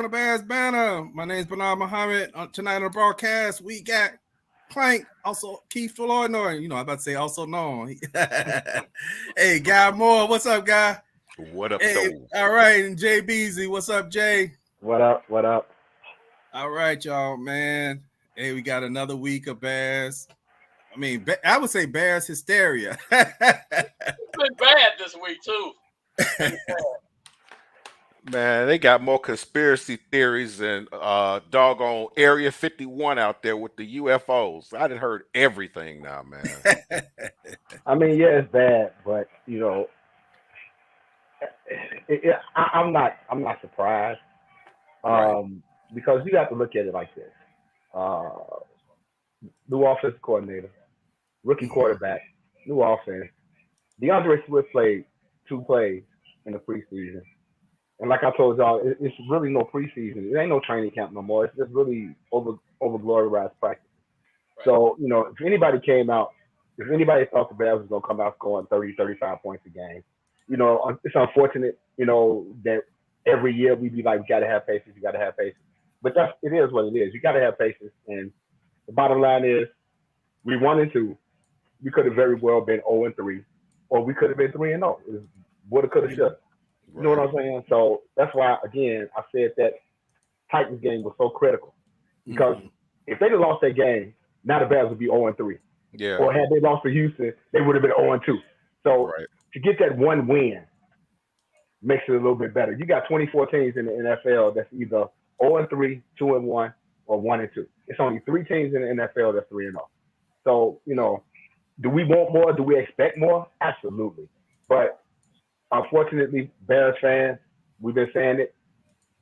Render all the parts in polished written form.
Chicagobears banner. My name is Bernard Muhammad. Tonight on the broadcast, we got Plank, also Keith Flournoy. I'm about to say also known. Hey, Guy Moore, what's up, Guy? What up, hey, all right, and Jay Beasley, what's up, Jay? What up? All right, y'all, man. Hey, we got another week of Bears. I would say Bears hysteria. It's been bad this week, too. Man, they got more conspiracy theories than doggone Area 51 out there with the UFOs. I done heard everything now, man. Yeah, it's bad, but I'm not surprised. Because you have to look at it like this: new offensive coordinator, rookie quarterback, new offense. DeAndre Swift played 2 plays in the preseason. And like I told y'all, it's really no preseason. It ain't no training camp no more. It's just really over glorified practice. Right. So, if anybody thought the Bears was going to come out scoring 30, 35 points a game, it's unfortunate, that every year we be like, you got to have patience. But it is what it is. You got to have patience. And the bottom line is, we 1-2. We could have very well been 0-3, or we could have been 3-0. Woulda, coulda, shoulda. You know what I'm saying? So that's why, again, I said that Titans game was so critical. Because if they'd have lost that game, now the Bears would be 0-3. Yeah. Or had they lost to Houston, they would have been 0-2. So to get that one win makes it a little bit better. You got 24 teams in the NFL that's either 0-3, 2-1, or 1-2. It's only 3 teams in the NFL that's 3-0. So, do we want more? Do we expect more? Absolutely. But unfortunately, Bears fans, we've been saying it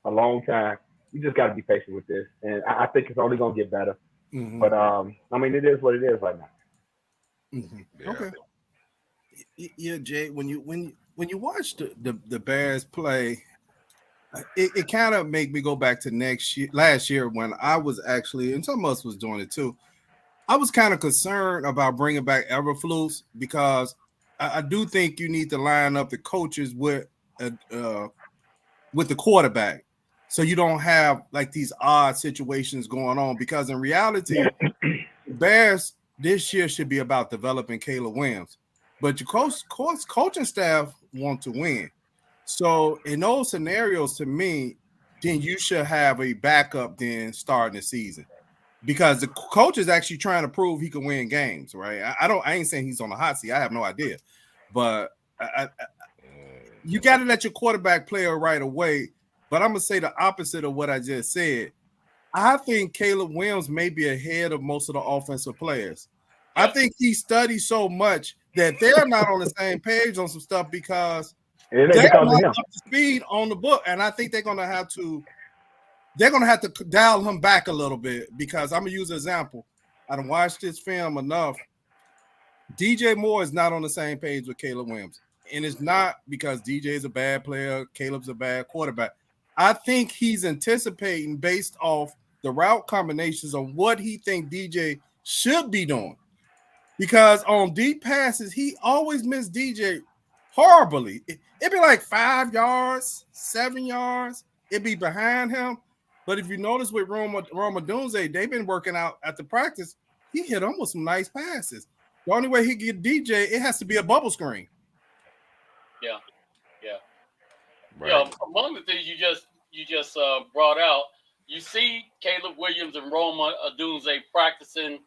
a long time. You just got to be patient with this, and I think it's only going to get better. Mm-hmm. But it is what it is right now. Mm-hmm. Yeah. Okay. Yeah, Jay. When you watch the Bears play, it kind of make me go back to last year when I was actually, and some of us was doing it too. I was kind of concerned about bringing back Eberflus because I do think you need to line up the coaches with the quarterback, so you don't have like these odd situations going on. Because in reality, the Bears this year should be about developing CalebWIlliams, but your coaching staff want to win. So in those scenarios, to me, then you should have a backup then starting the season. Because the coach is actually trying to prove he can win games, right? I ain't saying he's on the hot seat. I have no idea, but you got to let your quarterback play right away. But I'm gonna say the opposite of what I just said. I think CalebWIlliams may be ahead of most of the offensive players. I think he studies so much that they're not on the same page on some stuff because they're not up to speed on the book, and I think they're gonna have to dial him back a little bit because I'm going to use an example. I done watched this film enough. DJ Moore is not on the same page with CalebWIlliams. And it's not because DJ is a bad player, Caleb's a bad quarterback. I think he's anticipating based off the route combinations of what he thinks DJ should be doing. Because on deep passes, he always missed DJ horribly. It'd be like 5 yards, 7 yards. It'd be behind him. But if you notice with Roma Dunze, they've been working out at the practice. He hit him with some nice passes. The only way he can get DJ, it has to be a bubble screen. Yeah. Right. Among the things you just brought out, you see CalebWIlliams and Roma Dunze practicing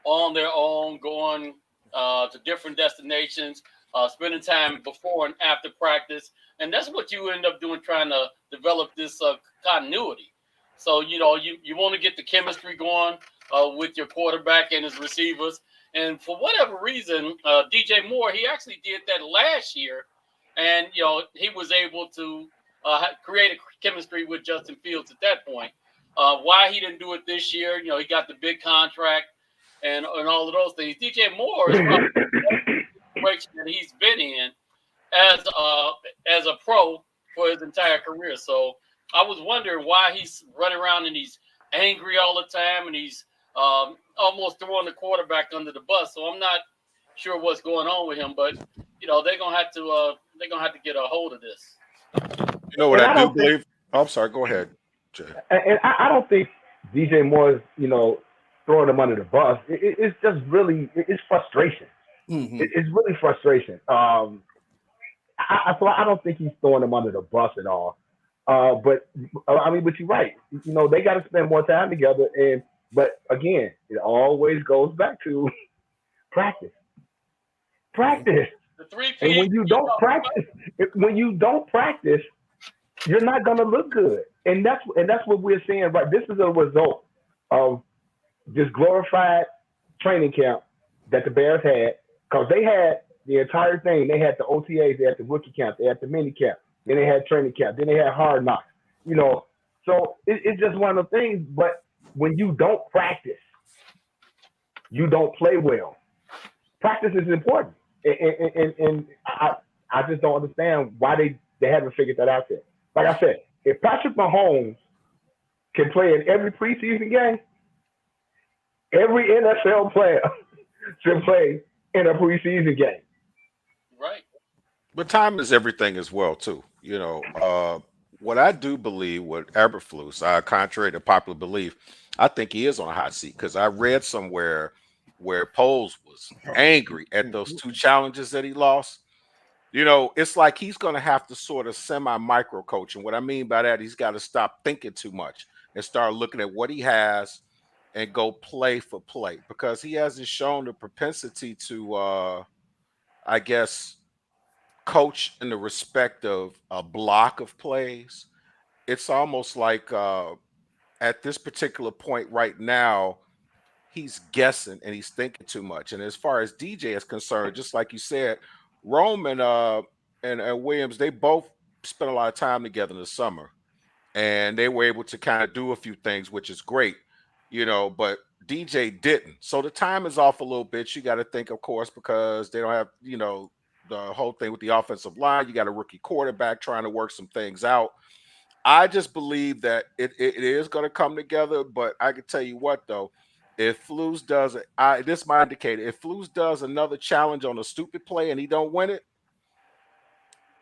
on their own, going to different destinations, spending time before and after practice, and that's what you end up doing, trying to develop this continuity. So, you want to get the chemistry going with your quarterback and his receivers. And for whatever reason, DJ Moore, he actually did that last year. And, he was able to create a chemistry with Justin Fields at that point. Why he didn't do it this year, he got the big contract and all of those things. DJ Moore is probably the situation that he's been in as a pro for his entire career. So, I was wondering why he's running around and he's angry all the time and he's almost throwing the quarterback under the bus. So I'm not sure what's going on with him, but they're gonna have to get a hold of this. You know what I do believe? I'm sorry. Go ahead. And I don't think DJ Moore's, throwing him under the bus. It's just really, it's frustration. Mm-hmm. It's really frustration. So I don't think he's throwing him under the bus at all. But you're right. They got to spend more time together. But again, it always goes back to practice. Practice. And when you don't practice, you're not gonna look good. And that's what we're saying. Right. This is a result of this glorified training camp that the Bears had, because they had the entire thing. They had the OTAs, they had the rookie camp, they had the mini camp, then they had training camp, then they had hard knocks. So it's just one of the things. But when you don't practice, you don't play well. Practice is important, and I just don't understand why they haven't figured that out yet. Like I said, if Patrick Mahomes can play in every preseason game, every NFL player should play in a preseason game. Right. But time is everything as well, too. What I do believe with Eberflus, contrary to popular belief, I think he is on a hot seat, because I read somewhere where Poles was angry at those 2 challenges that he lost. It's like he's going to have to sort of semi-micro coach. And what I mean by that, he's got to stop thinking too much and start looking at what he has and go play for play, because he hasn't shown the propensity to, I guess, coach in the respect of a block of plays. It's almost like at this particular point right now, he's guessing and he's thinking too much. And as far as DJ is concerned, just like you said, Rome and Williams, they both spent a lot of time together in the summer, and they were able to kind of do a few things, which is great, but DJ didn't. So the time is off a little bit. You got to think, of course, because they don't have, the whole thing with the offensive line. You got a rookie quarterback trying to work some things out. I just believe that it is going to come together, but I can tell you what, though, if Flus does it, this is my indicator. If Flus does another challenge on a stupid play and he don't win it,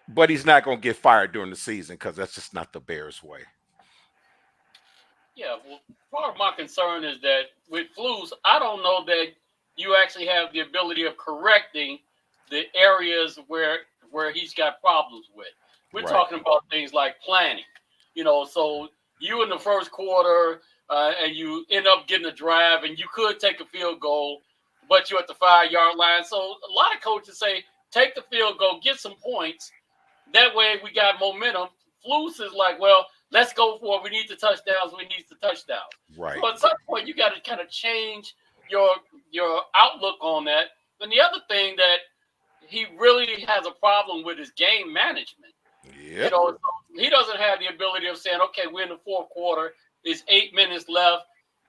but he's not going to get fired during the season, because that's just not the Bears' way. Yeah, well, part of my concern is that with Flus, I don't know that you actually have the ability of correcting the areas where he's got problems with. We're talking about things like planning. So you in the first quarter, and you end up getting a drive, and you could take a field goal, but you're at the 5-yard line. So a lot of coaches say, take the field goal, get some points. That way we got momentum. Flus is like, well, let's go for it. We need the touchdowns. We need the touchdowns. Right. So at some point, you got to kind of change your outlook on that. And the other thing that he really has a problem with is game management. Yeah. He doesn't have the ability of saying, okay, we're in the fourth quarter. It's 8 minutes left.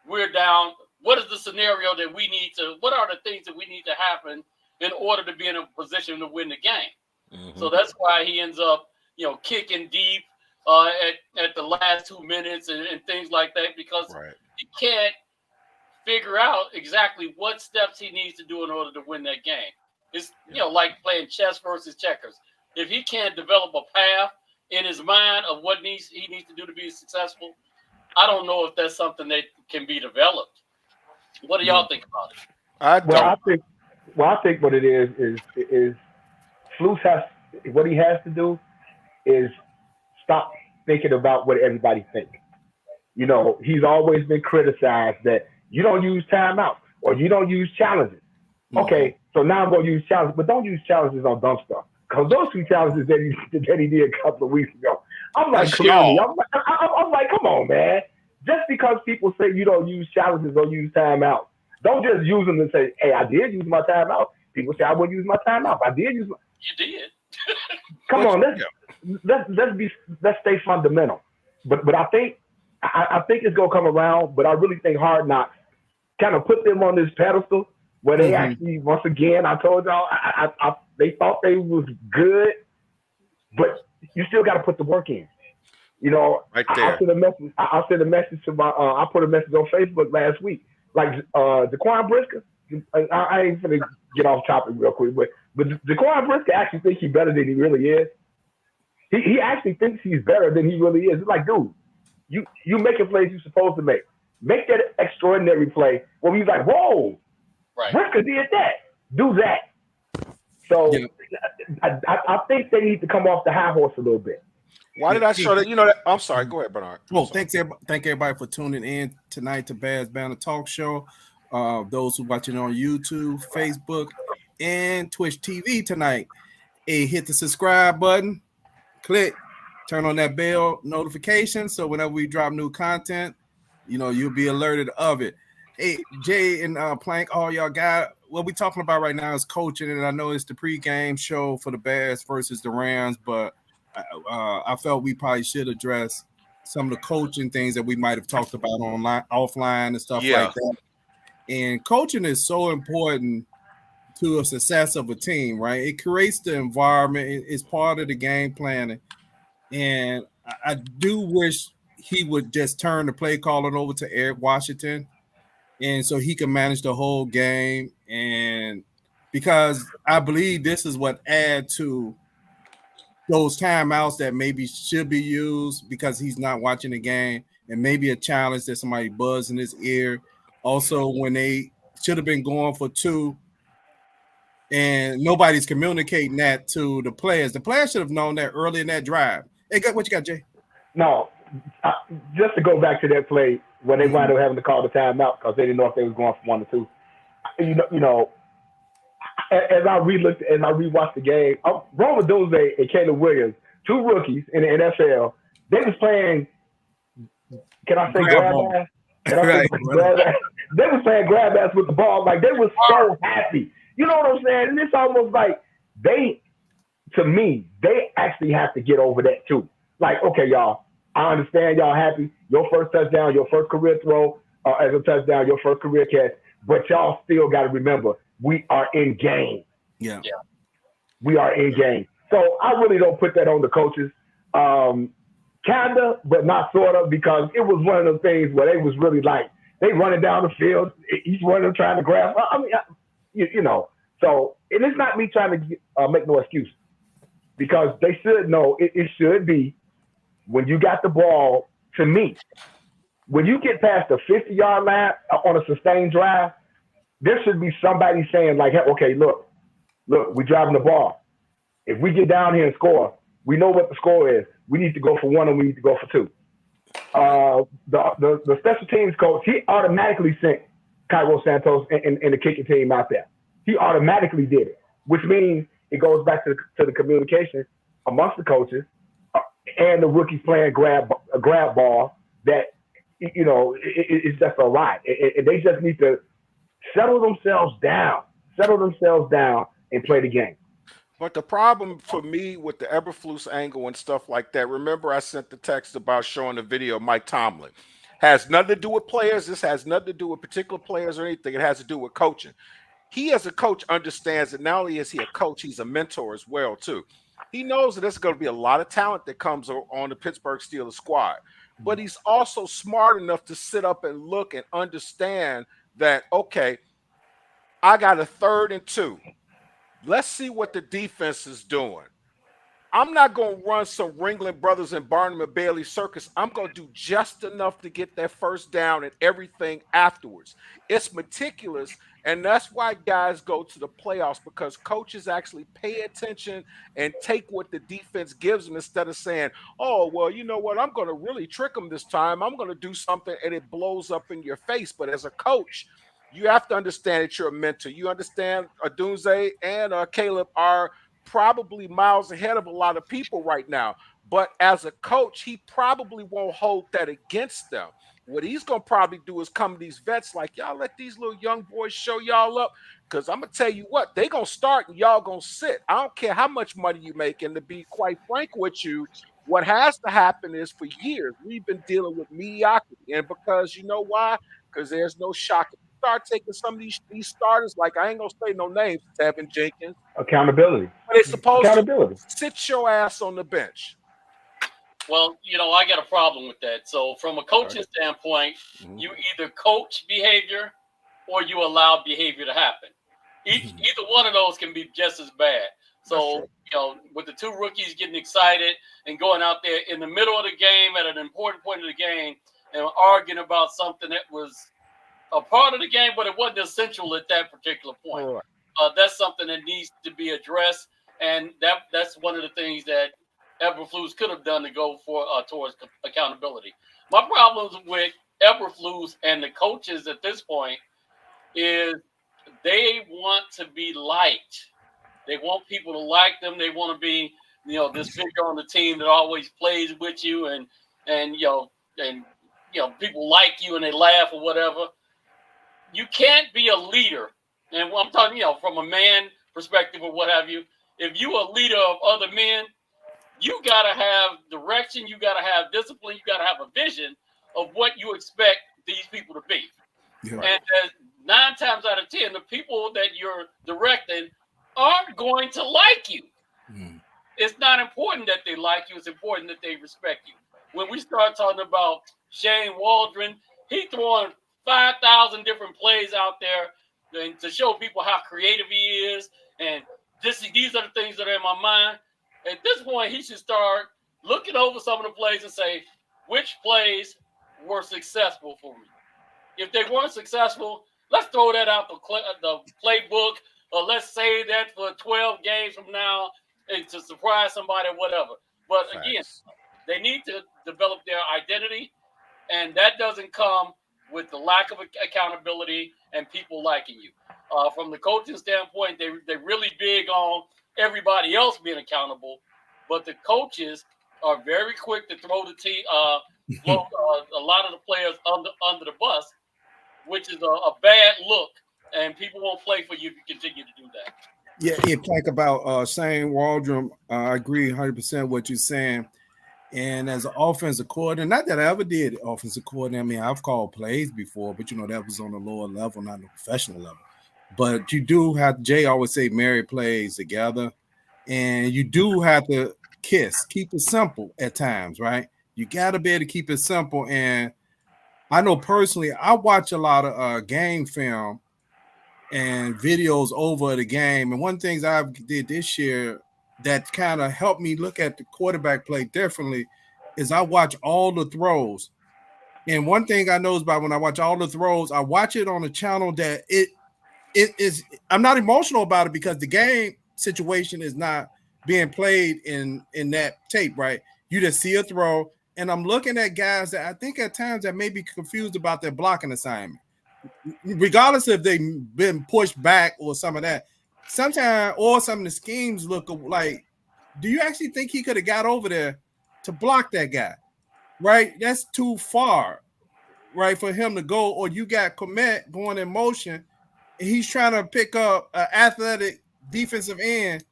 We're down. What is the scenario that we need to? What are the things that we need to happen in order to be in a position to win the game? Mm-hmm. So that's why he ends up, kicking deep at the last 2 minutes and things like that, because he can't figure out exactly what steps he needs to do in order to win that game. It's like playing chess versus checkers. If he can't develop a path in his mind of what he needs to do to be successful, I don't know if that's something that can be developed. What do y'all think about it? I think what it is Flus what he has to do is stop thinking about what everybody thinks. He's always been criticized that you don't use timeouts or you don't use challenges. Mm-hmm. Okay, so now I'm going to use challenges, but don't use challenges on dumb stuff. Because those 2 challenges that he did a couple of weeks ago, I'm like, I'm like, come on, man. Just because people say you don't use challenges or use timeouts, don't just use them and say, hey, I did use my timeout. People say I wouldn't use my timeout. I did use my. You did. Come on, let's stay fundamental. But I think it's gonna come around. But I really think Hard Knocks kind of put them on this pedestal where they actually, once again, I told y'all, they thought they was good, but you still got to put the work in. Right there. I sent a message to my. I put a message on Facebook last week. Like Jaquan Brisker, I ain't gonna get off topic real quick, but Jaquan Brisker actually thinks he's better than he really is. He actually thinks he's better than he really is. It's like, dude, You making plays you're supposed to make. Make that extraordinary play where we like, whoa, Brisker did that. Do that. So I think they need to come off the high horse a little bit. Why did I show that? You know, I'm sorry. Go ahead, Bernard. Well, thank everybody for tuning in tonight to Banter Talk Show. Those who watching on YouTube, Facebook, and Twitch TV tonight. Hey, hit the subscribe button, click, turn on that bell notification so whenever we drop new content, you'll be alerted of it. Hey, Jay and Plank, all y'all got what we talking about right now is coaching, and I know it's the pregame show for the Bears versus the Rams, but I felt we probably should address some of the coaching things that we might have talked about online, offline, and stuff like that. And coaching is so important to a success of a team, right? It creates the environment. It's part of the game planning. And I do wish he would just turn the play calling over to Eric Washington, and so he can manage the whole game. And because I believe this is what adds to those timeouts that maybe should be used because he's not watching the game, and maybe a challenge that somebody buzz in his ear. Also, when they should have been going for 2 and nobody's communicating that to the players. The players should have known that early in that drive. Hey, what you got, Jay? No, just to go back to that play when they wound up having to call the timeout because they didn't know if they was going for 1 or 2. As I rewatched the game, Rome Odunze and CalebWIlliams, 2 rookies in the NFL, they was playing. Can I say grab ass? They was playing grab ass with the ball. Like they was so happy. You know what I'm saying? And it's almost like they actually have to get over that too. Like, okay, y'all, I understand y'all happy. Your first touchdown, your first career throw as a touchdown, your first career catch. But y'all still got to remember, we are in game. Yeah. We are in game. So I really don't put that on the coaches. Kinda, but not sort of, because it was one of those things where they was really like, they running down the field, each one of them trying to grab. I mean, so it is not me trying to make no excuse, because they should know it should be when you got the ball, to me, when you get past the 50-yard line on a sustained drive, there should be somebody saying like, hey, okay, look, we're driving the ball. If we get down here and score, we know what the score is. We need to go for 1 and we need to go for 2. The special teams coach, he automatically sent Cairo Santos and the kicking team out there. He automatically did it, which means it goes back to the communication amongst the coaches and the rookies playing grab ball that, it's just a lot. And they just need to settle themselves down and play the game. But the problem for me with the Eberflus angle and stuff like that, remember I sent the text about showing the video of Mike Tomlin. Has nothing to do with players. This has nothing to do with particular players or anything. It has to do with coaching. He, as a coach, understands that not only is he a coach, he's a mentor as well, too. He knows that there's going to be a lot of talent that comes on the Pittsburgh Steelers squad. But he's also smart enough to sit up and look and understand that, okay, I got a 3rd and 2. Let's see what the defense is doing. I'm not going to run some Ringling Brothers and Barnum and Bailey circus. I'm going to do just enough to get that first down and everything afterwards. It's meticulous, and that's why guys go to the playoffs, because coaches actually pay attention and take what the defense gives them instead of saying, oh, well, you know what, I'm going to really trick them this time. I'm going to do something, and it blows up in your face. But as a coach, you have to understand that you're a mentor. You understand Odunze and Caleb are probably miles ahead of a lot of people right now. But as a coach, he probably won't hold that against them. What he's going to probably do is come to these vets like, y'all let these little young boys show y'all up, because I'm going to tell you what, they going to start and y'all going to sit. I don't care how much money you make. And to be quite frank with you, what has to happen is for years, we've been dealing with mediocrity. And because you know why? Because there's no shock. Start taking some of these starters, like I ain't gonna say no names, Tevin Jenkins. Accountability. But it's supposed to sit your ass on the bench. Well, I got a problem with that. So from a coaching standpoint, you either coach behavior or you allow behavior to happen. Either one of those can be just as bad. So with the two rookies getting excited and going out there in the middle of the game at an important point of the game and arguing about something that was a part of the game, but it wasn't essential at that particular point. Right. That's something that needs to be addressed, and that's one of the things that Eberflus could have done to go for towards accountability. My problems with Eberflus and the coaches at this point is they want to be liked. They want people to like them. They want to be, this figure on the team that always plays with you, and people like you and they laugh or whatever. You can't be a leader, and I'm talking, from a man perspective or what have you. If you a leader of other men, you got to have direction. You got to have discipline. You got to have a vision of what you expect these people to be. Yeah. And 9 times out of 10, the people that you're directing aren't going to like you. Mm. It's not important that they like you. It's important that they respect you. When we start talking about Shane Waldron, he throwing 5,000 different plays out there and to show people how creative he is. And these are the things that are in my mind. At this point, he should start looking over some of the plays and say, which plays were successful for me? If they weren't successful, let's throw that out the playbook, or let's save that for 12 games from now and to surprise somebody or whatever. But again, they need to develop their identity, and that doesn't come with the lack of accountability and people liking you. From the coaching standpoint, they're really big on everybody else being accountable, but the coaches are very quick to throw a lot of the players under the bus, which is a bad look, and people won't play for you if you continue to do that. Yeah, you talk about Shane Waldron. I agree 100% what you're saying. And as an offensive coordinator, not that I ever did offensive coordinator. I mean, I've called plays before, but that was on a lower level, not a professional level. But you do have, Jay always say, marry plays together. And you do have to keep it simple at times, right? You got to be able to keep it simple. And I know personally, I watch a lot of game film and videos over the game. And one of the things I did this year that kind of helped me look at the quarterback play differently is I watch all the throws. And one thing I know is about when I watch all the throws, I watch it on a channel that it is, I'm not emotional about it because the game situation is not being played in that tape, right? You just see a throw, and I'm looking at guys that I think at times that may be confused about their blocking assignment, regardless if they've been pushed back or some of that. Sometimes, or some of the schemes look like, do you actually think he could have got over there to block that guy? Right? That's too far, right, for him to go. Or you got Komet going in motion, and he's trying to pick up an athletic defensive end,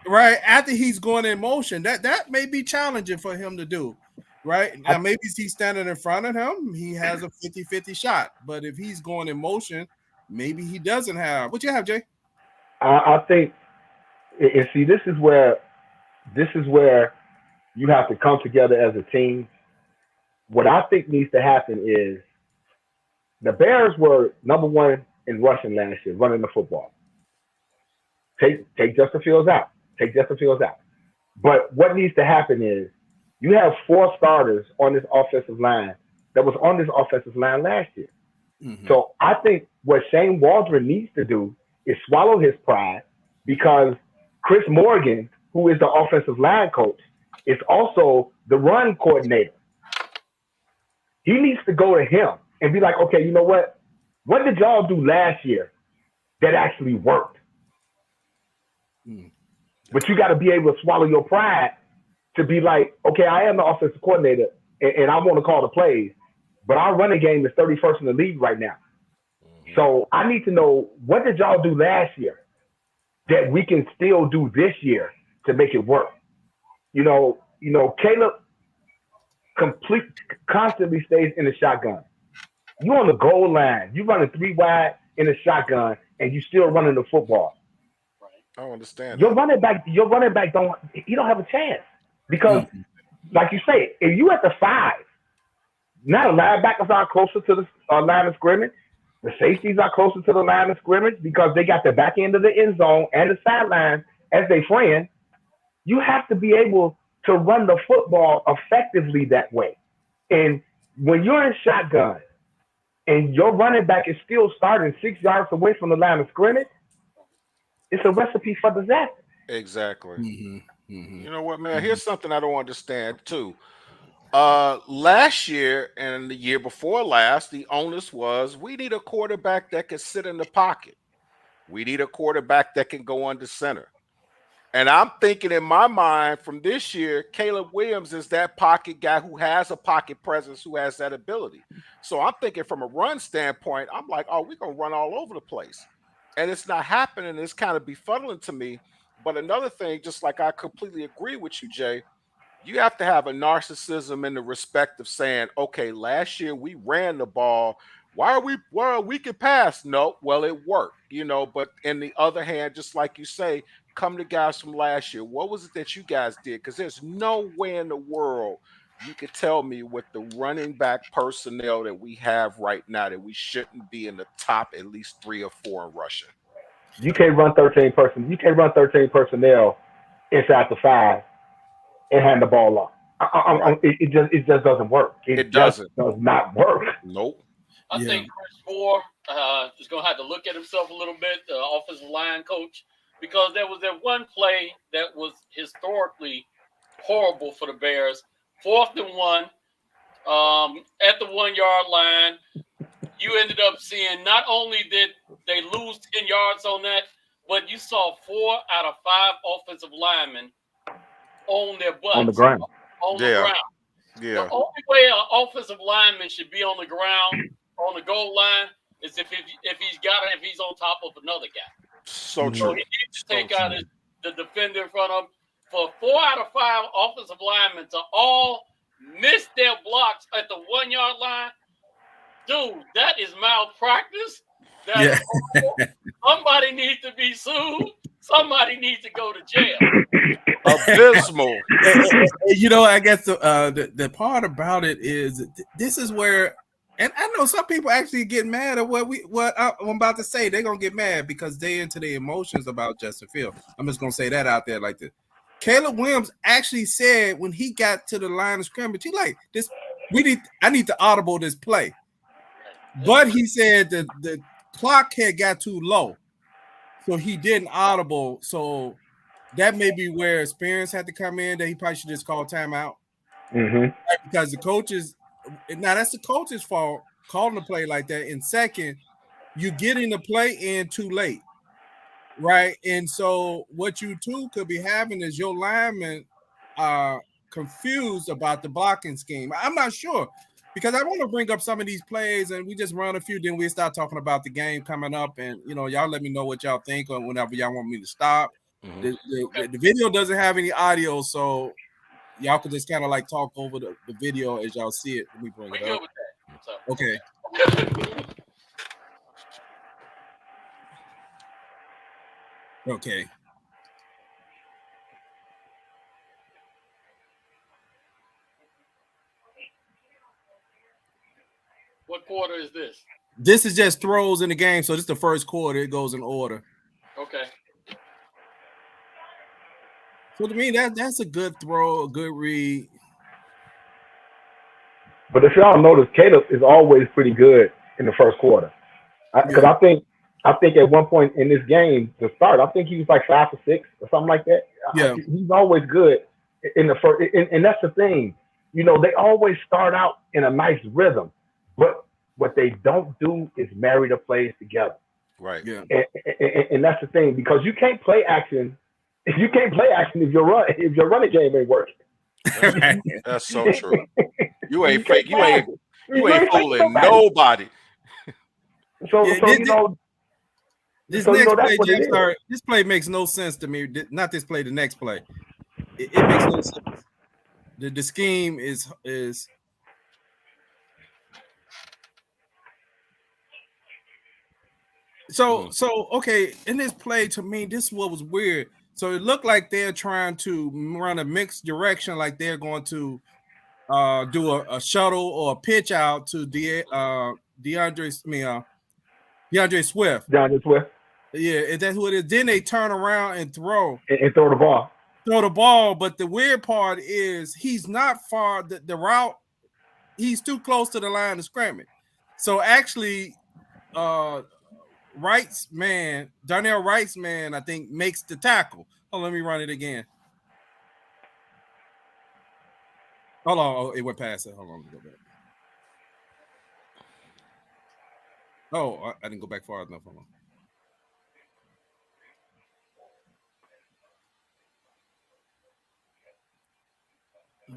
right, after he's going in motion. That may be challenging for him to do, right? Now, maybe he's standing in front of him, he has a 50-50 shot. But if he's going in motion, maybe he doesn't have. What you have, Jay? I think, and see, this is where you have to come together as a team. What I think needs to happen is the Bears were number 1 in rushing last year, running the football. Take Justin Fields out. But what needs to happen is you have 4 starters on this offensive line that was on this offensive line last year. Mm-hmm. So I think what Shane Waldron needs to do is swallow his pride, because Chris Morgan, who is the offensive line coach, is also the run coordinator. He needs to go to him and be like, okay, you know what? What did y'all do last year that actually worked? Mm. But you got to be able to swallow your pride to be like, okay, I am the offensive coordinator and I want to call the plays, but our running game is 31st in the league right now. So I need to know, what did y'all do last year that we can still do this year to make it work? Caleb constantly stays in the shotgun. You on the goal line, you running 3 wide in the shotgun, and you still running the football. I don't understand. Your running back don't have a chance, because, like you say, if you at the 5, now the linebackers are closer to the line of scrimmage. The safeties are closer to the line of scrimmage because they got the back end of the end zone and the sideline as they friend. You have to be able to run the football effectively that way. And when you're in shotgun and your running back is still starting 6 yards away from the line of scrimmage, it's a recipe for disaster. Exactly. Mm-hmm. You know what, man? Here's something I don't understand too. Last year and the year before last, the onus was we need a quarterback that can sit in the pocket. We need a quarterback that can go under center. And I'm thinking in my mind from this year, Caleb Williams is that pocket guy who has a pocket presence, who has that ability. So I'm thinking from a run standpoint, I'm like, oh, we're going to run all over the place. And it's not happening. It's kind of befuddling to me. But another thing, just like I completely agree with you, Jay, you have to have a narcissism in the respect of saying, okay, last year we ran the ball. Why we can pass? No, well, it worked, but in the other hand, just like you say, come to guys from last year. What was it that you guys did? Because there's no way in the world you could tell me with the running back personnel that we have right now that we shouldn't be in the top at least 3 or 4 in rushing. You can't run 13 personnel inside the 5 and hand the ball off. Right. It just doesn't work. It doesn't. Does not work. Nope. I think Chris Moore is going to have to look at himself a little bit, the offensive line coach, because there was that one play that was historically horrible for the Bears. 4th and 1 at the 1-yard line. You ended up seeing not only did they lose 10 yards on that, but you saw 4 out of 5 offensive linemen on their butts. On the ground. Yeah. The only way an offensive lineman should be on the ground, on the goal line, is if he's on top of another guy. So true. So he needs to take out the defender in front of him. For 4 out of 5 offensive linemen to all miss their blocks at the 1-yard line, dude, that is malpractice. Somebody needs to be sued. Somebody needs to go to jail. Abysmal. I guess the part about it is this is where, and I know some people actually get mad at what I'm about to say. They're gonna get mad because they into their emotions about Justin Fields. I'm just gonna say that out there like this. Caleb Williams actually said when he got to the line of scrimmage, he like this. I need to audible this play, but he said that the clock had got too low, so he didn't audible. So that may be where experience had to come in. That he probably should just call timeout, because the coaches. Now that's the coach's fault calling the play like that. And second, you getting the play in too late, right? And so what you two could be having is your linemen confused about the blocking scheme. I'm not sure because I want to bring up some of these plays and we just run a few. Then we start talking about the game coming up, and y'all let me know what y'all think or whenever y'all want me to stop. The video doesn't have any audio, so y'all can just kind of like talk over the video as y'all see it. Let me bring it up. With that. So. Okay. Okay. What quarter is this? This is just throws in the game, so this is the first quarter. It goes in order. Okay. So to me, that's a good throw, a good read. But if y'all notice, Caleb is always pretty good in the first quarter. Because I think at one point in this game to start, I think he was like 5 for 6 or something like that. Yeah, he's always good in the first, and that's the thing. They always start out in a nice rhythm, but what they don't do is marry the plays together. Right. Yeah. And that's the thing, because you can't play action. You can't play action if your running game ain't working. That's so true. You ain't fake. You ain't fooling nobody. This next play, James, this play makes no sense to me. Not this play, the next play. It makes no sense. The scheme is so okay. In this play, to me, this is what was weird. So it looked like they're trying to run a mixed direction, like they're going to do a shuttle or a pitch out to DeAndre Swift. DeAndre Swift. Yeah, that's what it is. Then they turn around and throw the ball. throw the ball. But the weird part is he's not far. The route, he's too close to the line of scrimmage. So actually, Darnell Wright's man, I think, makes the tackle. Oh, let me run it again. Hold on. Oh, it went past it. Hold on. Let me go back. Oh, I didn't go back far enough. Hold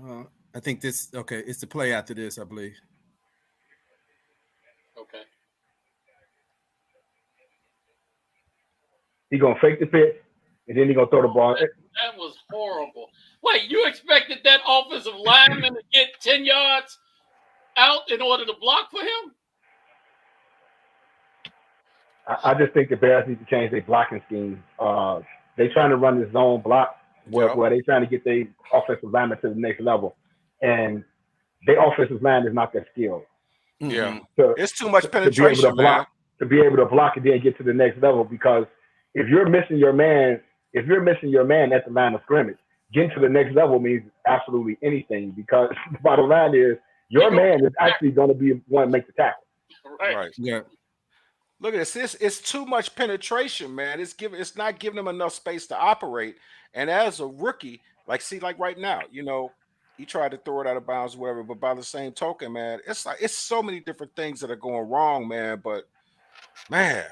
on. I think this, okay, it's the play after this, I believe. Okay. He's going to fake the pitch, and then he's going to throw the ball. That was horrible. Wait, you expected that offensive lineman to get 10 yards out in order to block for him? I just think the Bears need to change their blocking scheme. They're trying to run this zone block where they're trying to get their offensive lineman to the next level. And their offensive line is not that skilled. Yeah. It's too much penetration, to be able to block and then get to the next level, because if you're missing your man at the line of scrimmage, getting to the next level means absolutely anything, because the bottom line is your man is actually going to be one to make the tackle. Right. Yeah. Look at this. It's too much penetration, man. It's not giving them enough space to operate. And as a rookie, like right now, he tried to throw it out of bounds, whatever. But by the same token, man, it's so many different things that are going wrong, man. But man,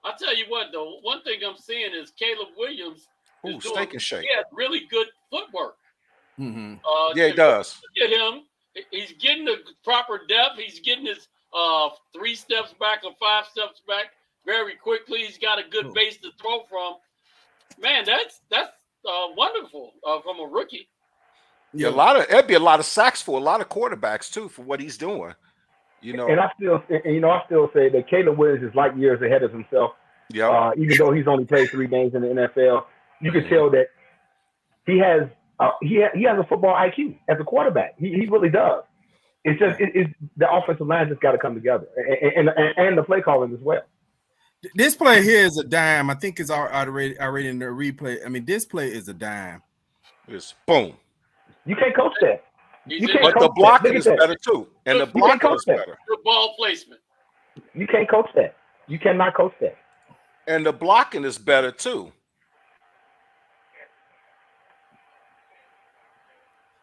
I'll tell you what, though, one thing I'm seeing is CalebWIlliams is doing steak and shake. He has really good footwork. Mm-hmm. Yeah, he does. Look at him. He's getting the proper depth. He's getting his 3 steps back or 5 steps back very quickly. He's got a good base to throw from. Man, that's wonderful from a rookie. Yeah, it'd be a lot of sacks for a lot of quarterbacks too for what he's doing. And I still say that CalebWIlliams is light years ahead of himself. Yeah. Even though he's only played 3 games in the NFL, you can tell that he has a football IQ as a quarterback. He really does. It's just the offensive line just got to come together, and the play calling as well. This play here is a dime. I think it's already in the replay. I mean, this play is a dime. It's boom. You can't coach that. But the blocking is better too, and the blocking is better. Good ball placement. You can't coach that. You cannot coach that. And the blocking is better too.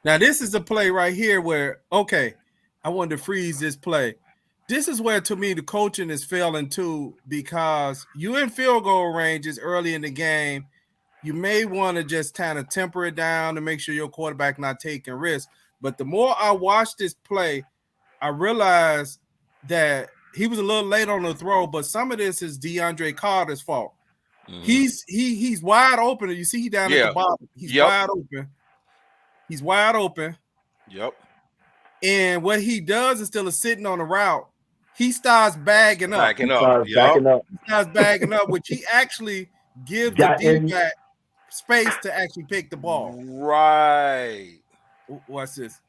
Now this is the play right here where, okay, I wanted to freeze this play. This is where, to me, the coaching is failing too, because you in field goal ranges early in the game. You may want to just kind of temper it down to make sure your quarterback not taking risks. But the more I watch this play, I realize that he was a little late on the throw, but some of this is DeAndre Carter's fault. Mm-hmm. He's wide open. You see, he down at the bottom. He's wide open. He's wide open. Yep. And what he does instead of sitting on the route, he starts bagging up. He starts bagging up, which he actually gives the D-back space to actually pick the ball. Right. Watch this.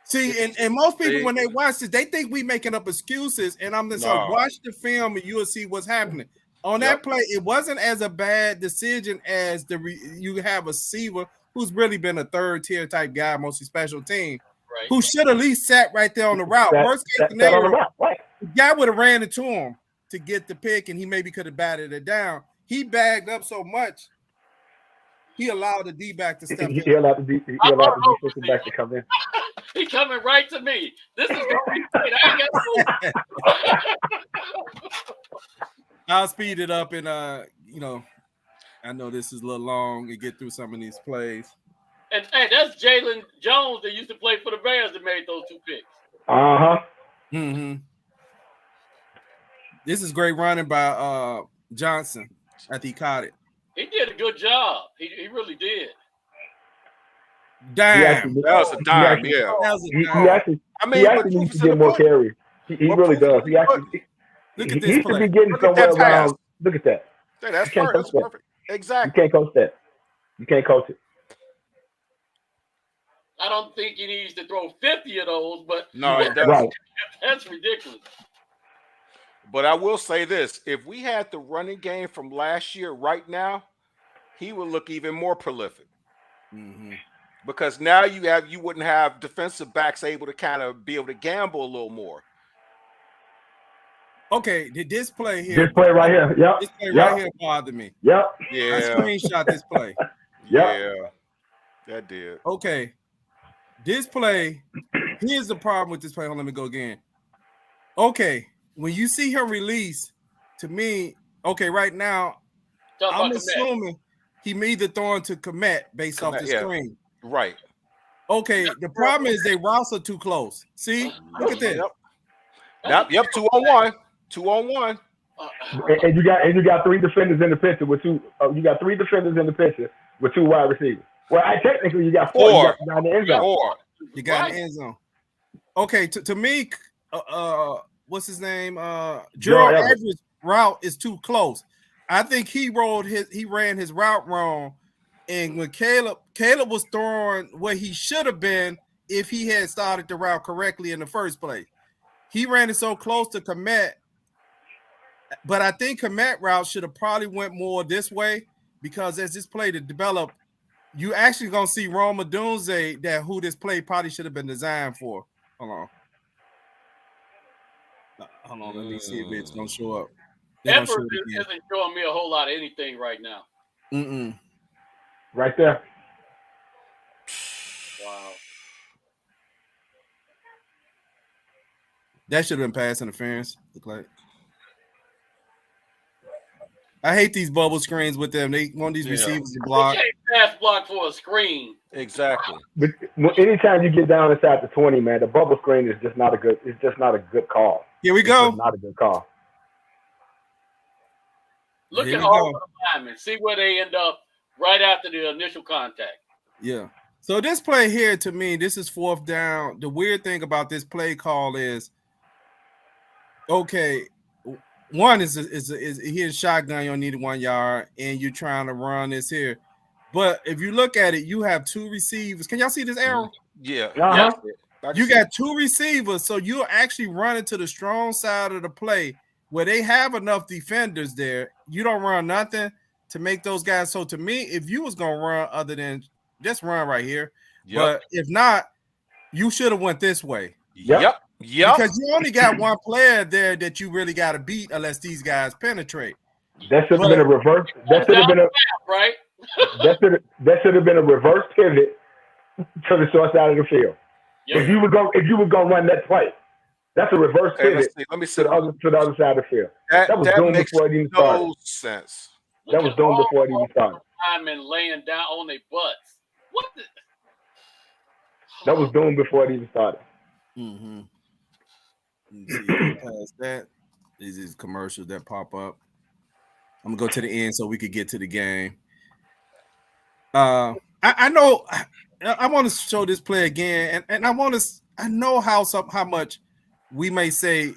See, and most people, when they watch this, they think we making up excuses. And I'm just like, watch the film and you'll see what's happening. On that play, it wasn't as a bad decision as you have a receiver who's really been a third-tier type guy, mostly special team, who should at least sat right there on the route. Worst case scenario, the guy would have ran into him to get the pick, and he maybe could have batted it down. He bagged up so much, he allowed the D-back to step in. He allowed the defensive back to come in. He coming right to me. This is going to be great. I ain't got to I'll speed it up, and I know this is a little long to get through some of these plays. And hey, that's Jalen Jones that used to play for the Bears that made those 2 picks. Mm-hmm. This is great running by Johnson. I think he caught it. He did a good job. He really did. Damn. That was a dime, yeah. He actually needs to get more carries. He really does. He actually look at this play. Should be getting somewhere around. Look at that. Hey, that's perfect. Exactly. You can't coach that. You can't coach it. I don't think he needs to throw 50 of those, but no, it doesn't. Right. That's ridiculous. But I will say this: if we had the running game from last year right now, he would look even more prolific. Mm-hmm. Because now you wouldn't have defensive backs able to kind of be able to gamble a little more. Okay, did this play here? This play right here. Yep. This play Yep. right here bothered me. Yep. Yeah. I screenshot this play. Yeah, that did. Okay, this play. Here's the problem with this play. Hold on, let me go again. Okay, when you see him release, to me, okay, right now, I'm assuming he made the throwing to Komet based off the screen. Right. Okay, the problem is they routes are too close. See, look at this. Yep. 2-on-1. 2-on-1. And you got 3 defenders in the picture with 2. You got 3 defenders in the picture with 2 wide receivers. Well, technically you got 4. You got in the end zone. 4. You got in the end zone. Okay, to me, what's his name? Gerald Everett's route is too close. I think he ran his route wrong. And when Caleb was throwing where he should have been if he had started the route correctly in the first place. He ran it so close to Komet, but I think Komet route should have probably went more this way because as this play to develop, you actually gonna see Rome Odunze that who this play probably should have been designed for. Hold on, let me see if it's gonna show up. Everett isn't showing me a whole lot of anything right now. Right there. Wow. That should have been pass interference. Look like. I hate these bubble screens with them. They want these receivers to block. You can't pass block for a screen. Exactly. But anytime you get down inside the 20, man, the bubble screen is just not a good. It's just not a good call. Here we go. Not a good call. Look at all the linemen. See where they end up right after the initial contact. Yeah. So this play here, to me, this is 4th down. The weird thing about this play call is, okay, one is here's shotgun. You don't need 1 yard, and you're trying to run this here. But if you look at it, you have 2 receivers. Can y'all see this arrow? Yeah. You got 2 receivers, so you're actually running to the strong side of the play where they have enough defenders there. You don't run nothing to make those guys. So to me, if you was gonna run other than just run right here, but if not, you should have went this way. Yep. Because you only got 1 player there that you really got to beat unless these guys penetrate. That should have been a reverse. That should have been a right. that should have been a reverse pivot to the short side of the field. Yep. If you would go run that play, that's a reverse pivot. Let me see. To the other side of the field. That was doomed before it even started. No sense. That was doomed before it even started. Linemen laying down on their butts. What? That was doomed before it even started. Mm-hmm. Past that, these is commercials that pop up. I'm gonna go to the end so we could get to the game. I know I want to show this play again, and I know how much we may say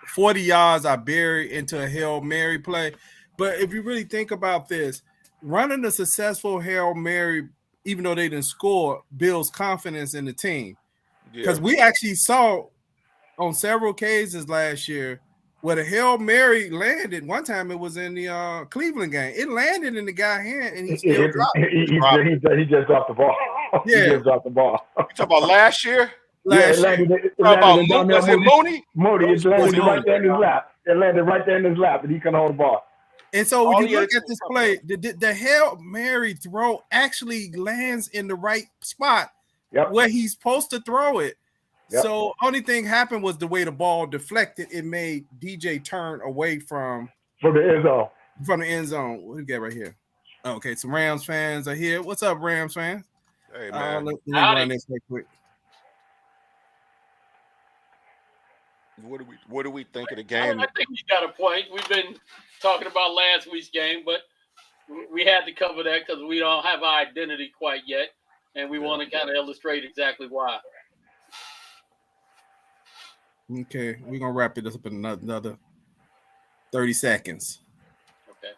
40 yards are buried into a Hail Mary play, but if you really think about this, running a successful Hail Mary, even though they didn't score, builds confidence in the team. Because we actually saw on several occasions last year where the Hail Mary landed. One time it was in the Cleveland game. It landed in the guy's hand and he still dropped it. He just dropped the ball. Yeah. He just dropped the ball. You talking about last year? Was it Mooney? Mooney, it landed right there in his lap. It landed right there in his lap, and he couldn't hold the ball. And so when you look at this play, the Hail Mary throw actually lands in the right spot where he's supposed to throw it. Yep. So only thing happened was the way the ball deflected. It made DJ turn away from the end zone. From the end zone. What do we get right here? Okay, some Rams fans are here. What's up, Rams fans? Hey man, let me run this real quick. What do we think of the game? I think he's got a point. We've been talking about last week's game, but we had to cover that because we don't have our identity quite yet, and we want to kind of illustrate exactly why. Okay, we're gonna wrap it up in another 30 seconds. Okay.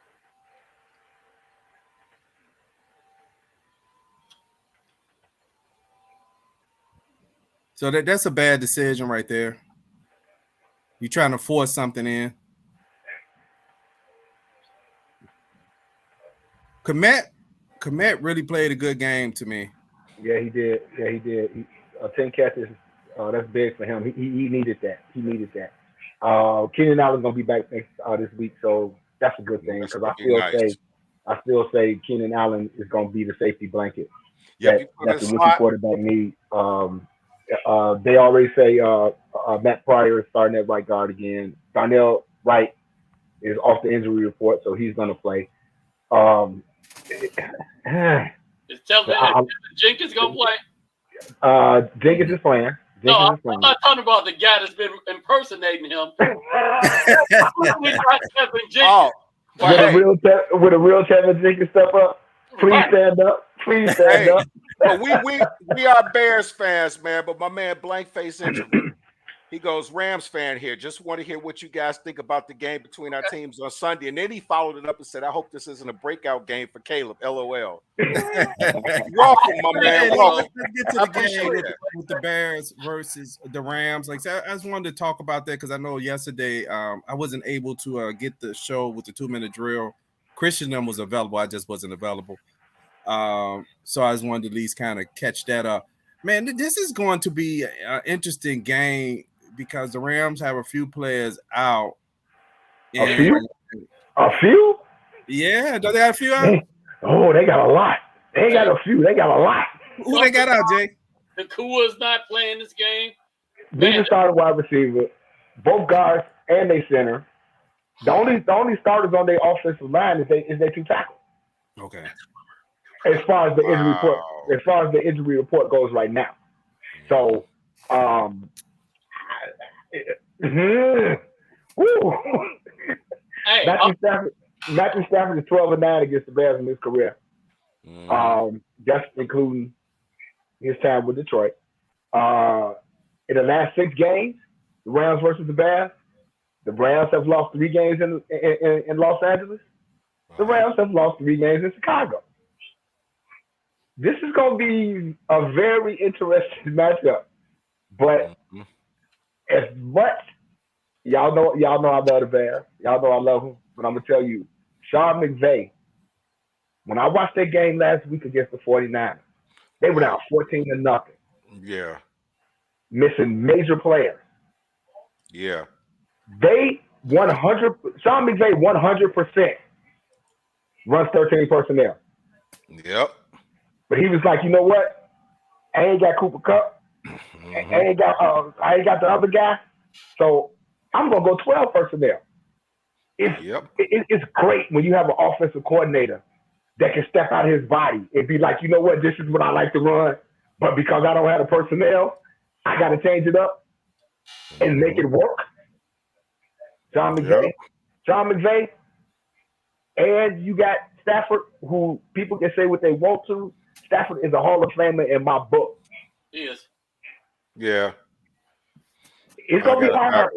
So that's a bad decision right there. You're trying to force something in. Komet really played a good game to me. Yeah, he did. 10 catches. That's big for him. He needed that. Keenan Allen's gonna be back next this week, so that's a good thing because I still say Keenan Allen is gonna be the safety blanket that the rookie quarterback needs. They already say Matt Pryor is starting at right guard again. Darnell Wright is off the injury report, so he's gonna play. Is Jenkins gonna play? Jenkins is playing. I'm not talking about the guy that's been impersonating him. With a real Tevin Jenkins step up, please stand up. Please stand up. But we are Bears fans, man. But my man Blank Face Injury, he goes, Rams fan here. Just want to hear what you guys think about the game between our teams on Sunday. And then he followed it up and said, I hope this isn't a breakout game for Caleb. LOL. Welcome, my man. Welcome. Let's get to the game with the Bears versus the Rams. Like I just wanted to talk about that because I know yesterday I wasn't able to get the show with the 2-minute drill. Christian was available. I just wasn't available. So I just wanted to at least kind of catch that up. Man, this is going to be an interesting game because the Rams have a few players out. A few? Yeah, do they have a few out? They got a lot. They ain't got a few. They got a lot. Who they got out, Jay? Nakua's not playing this game. These are starting wide receiver, both guards and they center. The only starters on their offensive line is they two tackles. Okay. As far as the injury report goes right now. So Matthew Stafford is 12-9 against the Bears in his career. Just including his time with Detroit. In the last 6 games, the Rams versus the Bears, the Rams have lost 3 games in Los Angeles. The Rams have lost 3 games in Chicago. This is going to be a very interesting matchup. But as much, y'all know I love the Bears. Y'all know I love them. But I'm going to tell you, Sean McVay, when I watched that game last week against the 49ers, they were down 14-0. Yeah. Missing major players. Yeah. They 100. Sean McVay 100% runs 13 personnel. Yep. But he was like, you know what? I ain't got Cooper Kupp. I ain't got the other guy. So I'm gonna go 12 personnel. It's great when you have an offensive coordinator that can step out of his body and be like, you know what? This is what I like to run. But because I don't have the personnel, I got to change it up and make it work. John McVay, and you got Stafford, who people can say what they want to. Stafford is a Hall of Famer in my book. He is. Yeah. It's going to be hard.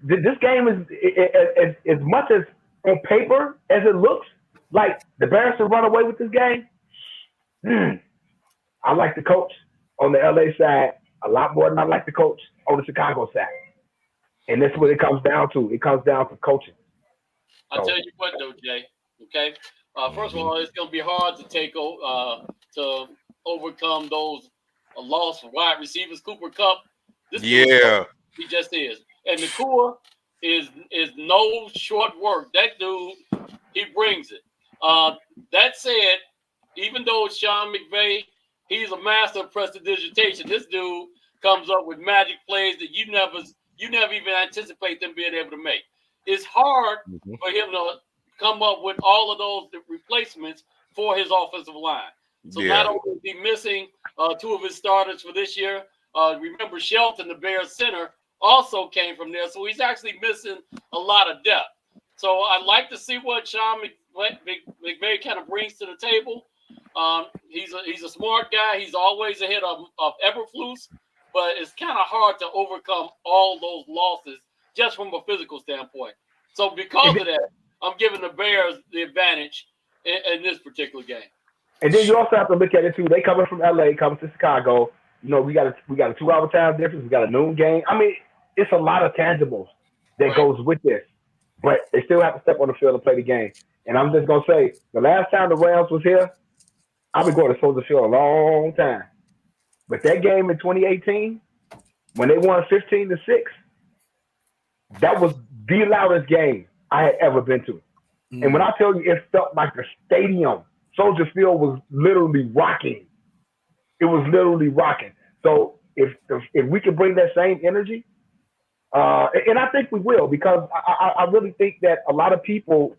This game is as much as on paper as it looks like the Bears should run away with this game. I like the coach on the LA side a lot more than I like the coach on the Chicago side. And that's what it comes down to. It comes down to coaching. I'll tell you what, though, Jay. Okay? First of all, it's going to be hard to overcome those lost wide receivers. Cooper Kupp. He just is. And Nakua is no short work. That dude, he brings it. That said, even though Sean McVay, he's a master of prestidigitation, this dude comes up with magic plays that you never even anticipate them being able to make. It's hard for him to come up with all of those replacements for his offensive line. So not only is he missing 2 of his starters for this year, remember Shelton, the Bears center, also came from there. So he's actually missing a lot of depth. So I'd like to see what Sean McVay kind of brings to the table. He's a smart guy. He's always ahead of Eberflus, but it's kind of hard to overcome all those losses just from a physical standpoint. So because of that, I'm giving the Bears the advantage in this particular game. And then you also have to look at it too. They coming from LA, coming to Chicago. You know, we got a 2-hour time difference. We got a noon game. I mean, it's a lot of tangibles that goes with this, but they still have to step on the field and play the game. And I'm just gonna say, the last time the Rams was here, I've been going to Soldier Field a long time. But that game in 2018, when they won 15-6, that was the loudest game I had ever been to. And when I tell you, it felt like the stadium, Soldier Field was literally rocking. It was literally rocking. So if we can bring that same energy, and I think we will, because I really think that a lot of people,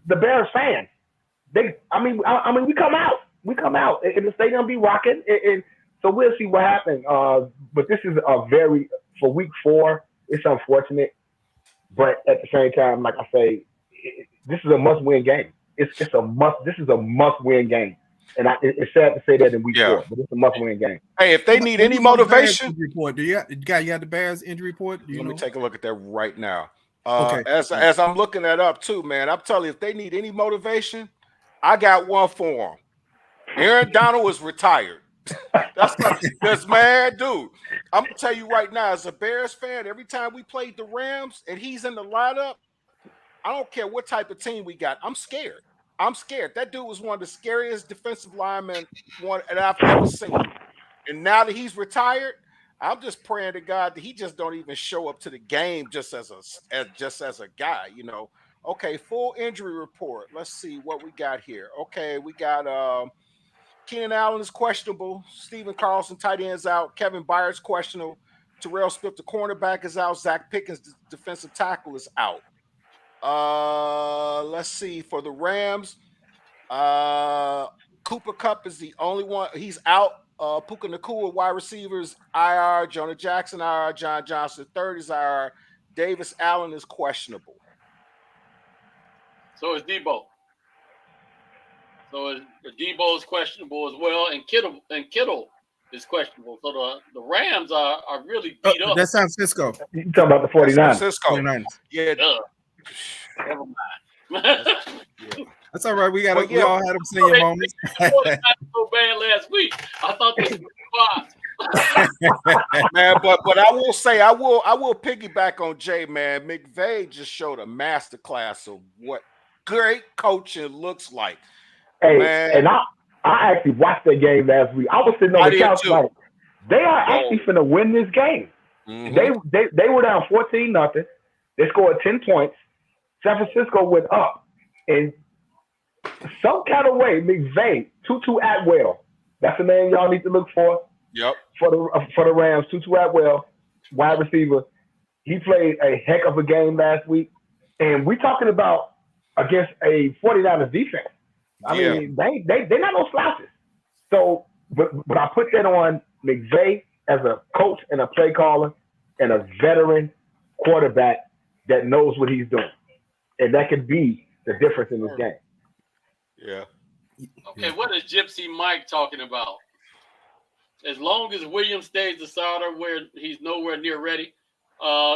the Bears fans, we come out, and the stadium be rocking, and so we'll see what happens. But this is for week 4, it's unfortunate, but at the same time, like I say, this is a must-win game. This is a must-win game. And it's sad to say that in week 4, but it's a must-win game. Hey, if they need any motivation, report. Do you got the Bears injury report? Let me take a look at that right now. Okay. As I'm looking that up too, man, I'm telling you, if they need any motivation, I got one for them. Aaron Donald is retired. That's because, man, dude, I'm gonna tell you right now, as a Bears fan, every time we played the Rams and he's in the lineup, I don't care what type of team we got. I'm scared. That dude was one of the scariest defensive linemen that I've ever seen. And now that he's retired, I'm just praying to God that he just don't even show up to the game just as a guy, you know. Okay, full injury report. Let's see what we got here. Okay, we got Keenan Allen is questionable. Stephen Carlson, tight end's out. Kevin Byard's questionable. Terrell Swift, the cornerback, is out. Zach Pickens, the defensive tackle, is out. Let's see, for the Rams, Cooper Kupp is the only one. He's out. Puka Nacua, wide receivers, IR. Jonah Jackson, IR. John Johnson, third is IR. Davis Allen is questionable. So is Debo. Debo is questionable as well, and Kittle is questionable. So the Rams are really beat up. That's San Francisco. You talking about the 49ers? San Francisco. 49ers. Yeah. Never mind. That's all right. We all had them senior moments. They so bad last week. I thought they were man, but I will say I will piggyback on Jay, man. McVay just showed a masterclass of what great coaching looks like. Hey, man. And I actually watched that game last week. I was sitting on the couch like, they are actually finna win this game. Mm-hmm. They were down 14-0. They scored 10 points. San Francisco went up, and some kind of way, McVay, Tutu Atwell, that's the name y'all need to look for. Yep. For the Rams, Tutu Atwell, wide receiver. He played a heck of a game last week, and we're talking about against a 49ers defense. I mean, they're not no slouches. So, but I put that on McVay as a coach and a play caller and a veteran quarterback that knows what he's doing. And that could be the difference in this game. Yeah. Okay, what is Gypsy Mike talking about? As long as Williams stays the starter where he's nowhere near ready,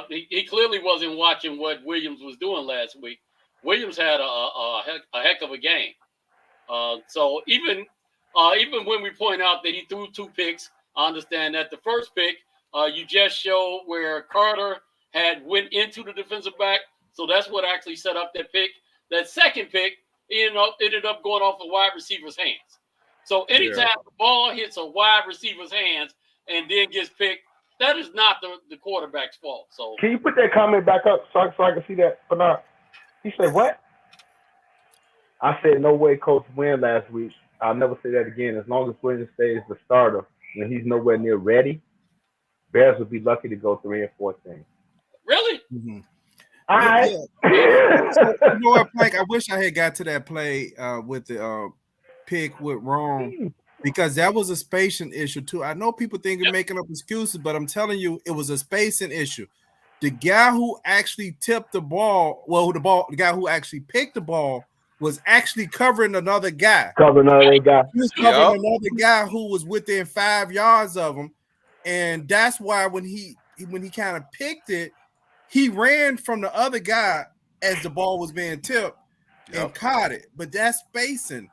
he clearly wasn't watching what Williams was doing last week. Williams had a heck of a game. So even when we point out that he threw 2 picks, I understand that. The first pick, you just showed where Carter had went into the defensive back. So that's what actually set up that pick. That second pick ended up going off a wide receiver's hands. So anytime the ball hits a wide receiver's hands and then gets picked, that is not the quarterback's fault. So can you put that comment back up so I can see that? Bernard? He said what? I said no way Coach win last week. I'll never say that again. As long as Williams stays the starter when he's nowhere near ready, Bears would be lucky to go 3-14. Really? Mm-hmm. All right. So, you know what, Frank? I wish I had got to that play with the pick with Rome, because that was a spacing issue too. I know people think you're making up excuses, but I'm telling you, it was a spacing issue. The guy who actually tipped the ball, the guy who actually picked the ball was actually covering another guy. He was covering another guy who was within 5 yards of him, and that's why when he kind of picked it, he ran from the other guy as the ball was being tipped and caught it. But that's spacing.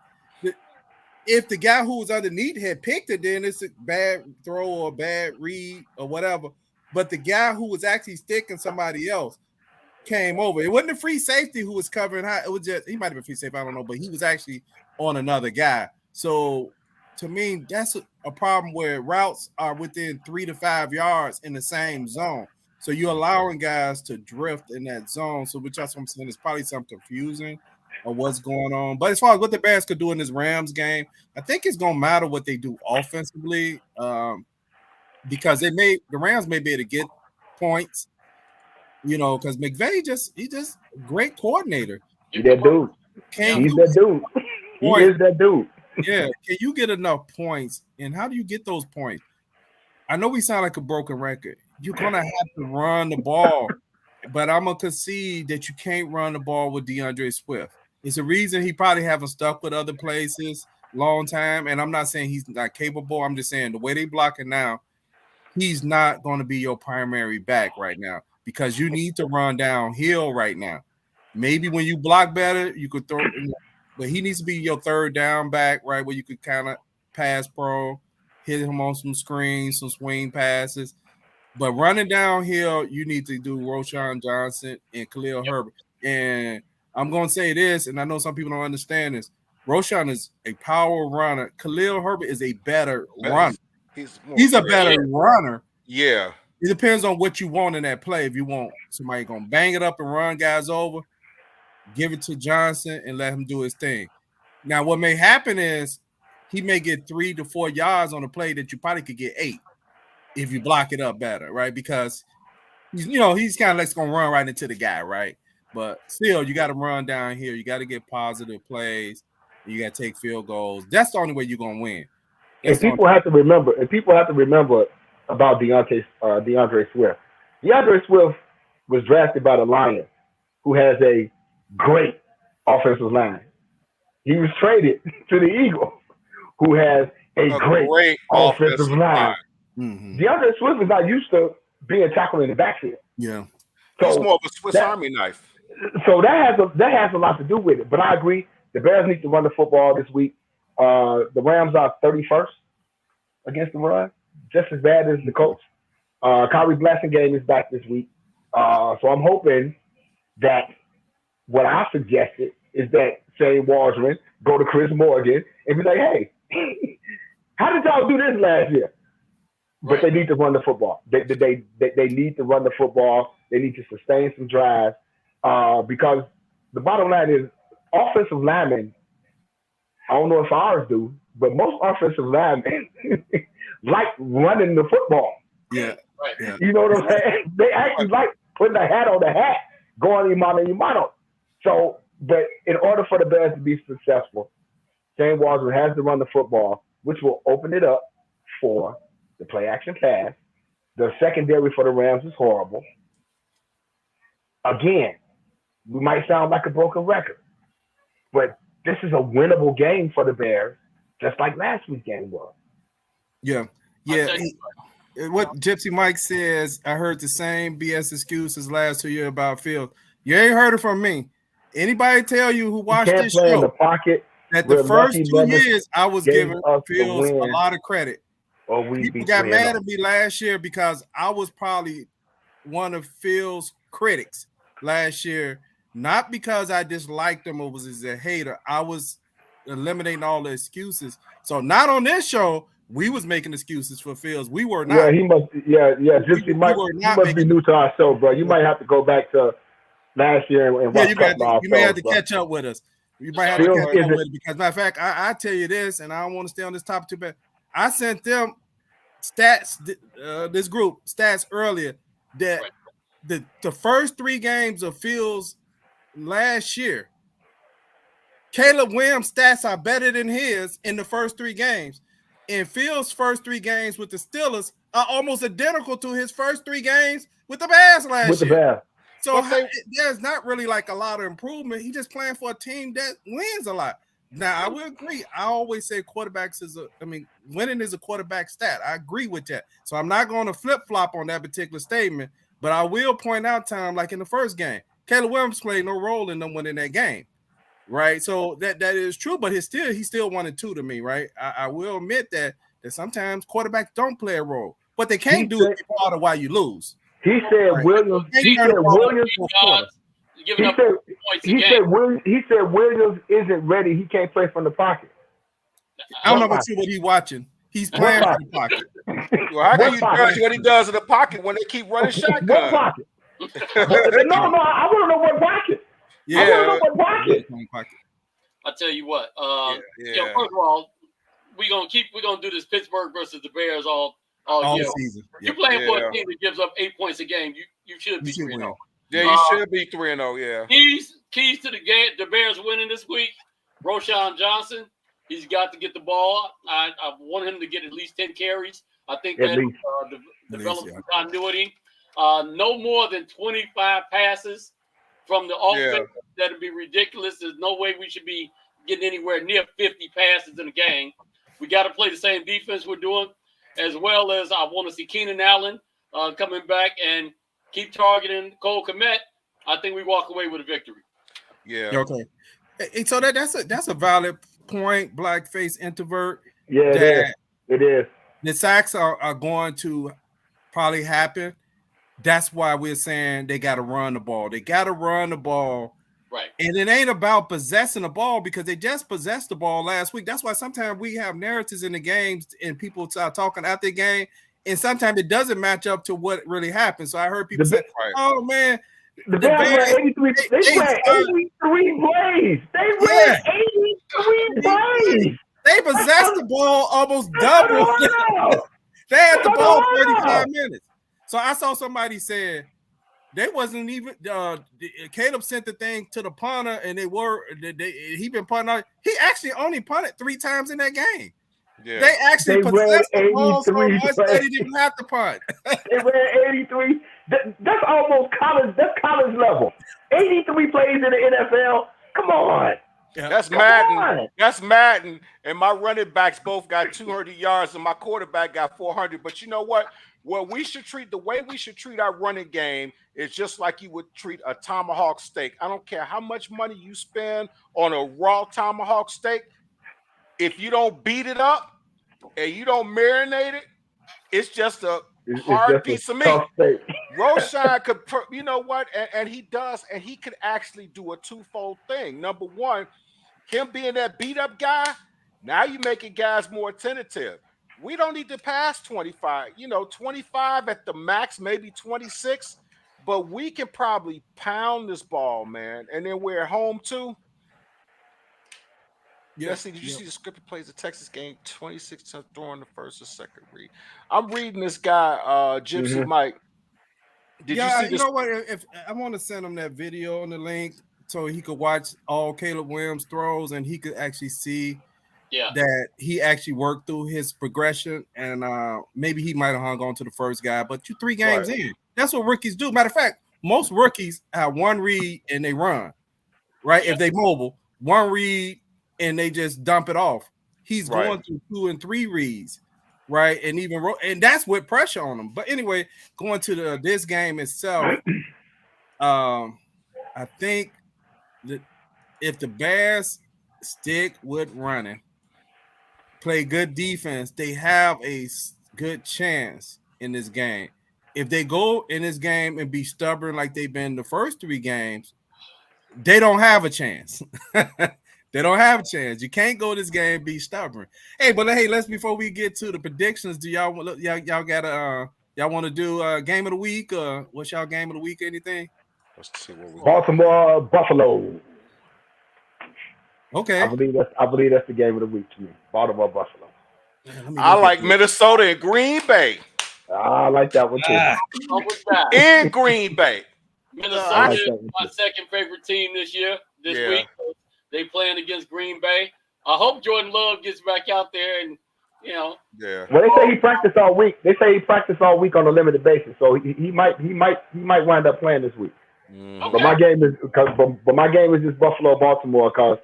If the guy who was underneath had picked it, then it's a bad throw or a bad read or whatever. But the guy who was actually sticking somebody else, came over. It wasn't a free safety who was covering high. It was just he might have been free safety, I don't know, but he was actually on another guy. So to me, that's a problem where routes are within 3 to 5 yards in the same zone. So you're allowing guys to drift in that zone. So which that's what I'm saying is probably something confusing of what's going on. But as far as what the Bears could do in this Rams game, I think it's gonna matter what they do offensively. Because the Rams may be able to get points, because McVay he's just a great coordinator. He's that dude. He's that dude. He is that dude. Yeah. Can you get enough points? And how do you get those points? I know we sound like a broken record. You're gonna have to run the ball, but I'm gonna concede that you can't run the ball with DeAndre Swift. It's a reason he probably haven't stuck with other places long time. And I'm not saying he's not capable. I'm just saying the way they block it now, he's not going to be your primary back right now because you need to run downhill right now. Maybe when you block better, you could throw, but he needs to be your third down back, right, where you could kind of pass pro, hit him on some screens, some swing passes. But running downhill, you need to do Roschon Johnson and Khalil Herbert. And I'm going to say this, and I know some people don't understand this. Roschon is a power runner. Khalil Herbert is a better runner. He's a better runner. Yeah. It depends on what you want in that play. If you want somebody going to bang it up and run guys over, give it to Johnson and let him do his thing. Now, what may happen is he may get 3 to 4 yards on a play that you probably could get 8 if you block it up better, right? Because he's kind of like going to run right into the guy, right? But still, you got to run down here. You got to get positive plays. You got to take field goals. That's the only way you're going to win. And people have to remember about DeAndre Swift. DeAndre Swift was drafted by the Lions, who has a great offensive line. He was traded to the Eagles, who has a great offensive line. Mm-hmm. DeAndre Swift is not used to being tackled in the backfield. Yeah, so he's more of a Swiss Army knife. So that has a lot to do with it. But I agree, the Bears need to run the football this week. The Rams are 31st against the run, just as bad as the Colts. Kyrie Blasingame is back this week. So I'm hoping that what I suggested is that Shane Waldron go to Chris Morgan and be like, hey, how did y'all do this last year? But they need to run the football. They need to run the football. They need to sustain some drives because the bottom line is offensive linemen, I don't know if ours do, but most offensive linemen like running the football. Yeah. Right. You know what I'm saying? They actually like putting a hat on the hat, going Imano. So, but in order for the Bears to be successful, Shane Waldron has to run the football, which will open it up for the play action pass. The secondary for the Rams is horrible. Again, we might sound like a broken record, but this is a winnable game for the Bears, just like last week's game was. Yeah. What Gypsy Mike says, I heard the same BS excuses last 2 years about Fields. You ain't heard it from me. Anybody tell you who watched this show in the pocket that the first 2 years I was giving Fields a lot of credit. People got mad at me last year because I was probably one of Fields' critics last year, not because I disliked him or was a hater. I was eliminating all the excuses. So not on this show, we was making excuses for Fields. We were not. Yeah, he must. Yeah. Gypsy Mike, you must be new to our show, bro. You might have to go back to last year and watch. You may have to catch up with us. You might have to catch up with it because, matter of fact, I tell you this, and I don't want to stay on this topic too bad. I sent them stats, this group stats earlier that the first 3 games of Fields last year, CalebWIlliams stats are better than his in the first 3 games. And Fields' first 3 games with the Steelers are almost identical to his first 3 games with the Bears last year. So there's not really like a lot of improvement. He's just playing for a team that wins a lot. Now, I will agree. I always say winning is a quarterback stat. I agree with that. So I'm not going to flip-flop on that particular statement, but I will point out time like in the first game, CalebWIlliams played no role in them winning that game. Right, so that is true, but he's still 1-2 to me, right? I will admit that sometimes quarterbacks don't play a role, but they can't do it part of why you lose. He said Williams. He said Williams was corner. He said Williams isn't ready. He can't play from the pocket. I don't know what he's watching. He's playing from the pocket. Well, how can you judge what he does in the pocket when they keep running shotgun? What pocket? No, I want to know what pocket. Yeah. I want to know what pocket. I tell you what. First of all, we're gonna do this Pittsburgh versus the Bears all year. Season. You're playing for a team that gives up 8 points a game. You should be 3-0. Yeah, you should be 3-0. Yeah. Keys to the game. The Bears winning this week. Roshan Johnson. He's got to get the ball. I want him to get at least 10 carries. I think that develops continuity. No more than 25 passes from the offense. That'd be ridiculous. There's no way we should be getting anywhere near 50 passes in a game. We got to play the same defense we're doing, as well as I want to see Keenan Allen coming back and keep targeting Cole Kmet. I think we walk away with a victory. Yeah. Okay. And so that's a valid point, blackface introvert. Yeah, it is. The sacks are going to probably happen. That's why we're saying they got to run the ball. They got to run the ball. Right. And it ain't about possessing the ball because they just possessed the ball last week. That's why sometimes we have narratives in the games and people start talking after the game. And sometimes it doesn't match up to what really happened. So I heard people say, oh, man. The Bears ran 83 plays. They ran 83 plays. They possessed the ball almost double. They had the ball 35 minutes. So I saw somebody said they wasn't even Caleb sent the thing to the punter and he been punting. He actually only punted 3 times in that game. Yeah. They actually possessed the ball so much that he didn't have to punt. They ran 83. That's almost college. That's college level. 83 plays in the NFL. Come on. Yeah. That's Madden. That's Madden. And my running backs both got 200 yards, and my quarterback got 400. But you know what? The way we should treat our running game is just like you would treat a tomahawk steak. I don't care how much money you spend on a raw tomahawk steak. If you don't beat it up and you don't marinate it, it's just a hard piece of meat. Roshan could, you know what? And he does, and he could actually do a twofold thing. Number one, him being that beat up guy, now you're making guys more tentative. We don't need to pass 25, 25 at the max, maybe 26, but we can probably pound this ball, man. And then we're at home too. Yeah. Let's see. Did you see the scripted plays the Texas game? 26 times throwing the first or second read. I'm reading this guy, Gypsy Mike. Did you see this? You know what? If I want to send him that video on the link so he could watch all CalebWIlliams throws and he could actually see that he actually worked through his progression and maybe he might have hung on to the first guy. But you 3 games in. That's what rookies do. Matter of fact, most rookies have 1 read and they run. Right? Yeah. If they mobile, 1 read and they just dump it off. He's going through 2 and 3 reads, right? And that's with pressure on him. But anyway, going to this game itself, I think that if the Bears stick with running, play good defense, they have a good chance in this game. If they go in this game and be stubborn like they've been the first 3 games, they don't have a chance. They don't have a chance. You can't go this game and be stubborn. Hey, let's before we get to the predictions, do y'all want to do game of the week? What's y'all game of the week? Anything? Let's see what we Baltimore Buffalo. Okay. I believe that's the game of the week to me. Baltimore Buffalo. I like Minnesota and Green Bay. I like that one too. In Green Bay. Minnesota is my second favorite team this week. They playing against Green Bay. I hope Jordan Love gets back out there and, Well, they say he practiced all week. On a limited basis, so he might wind up playing this week. Okay. But my game is just Buffalo Baltimore because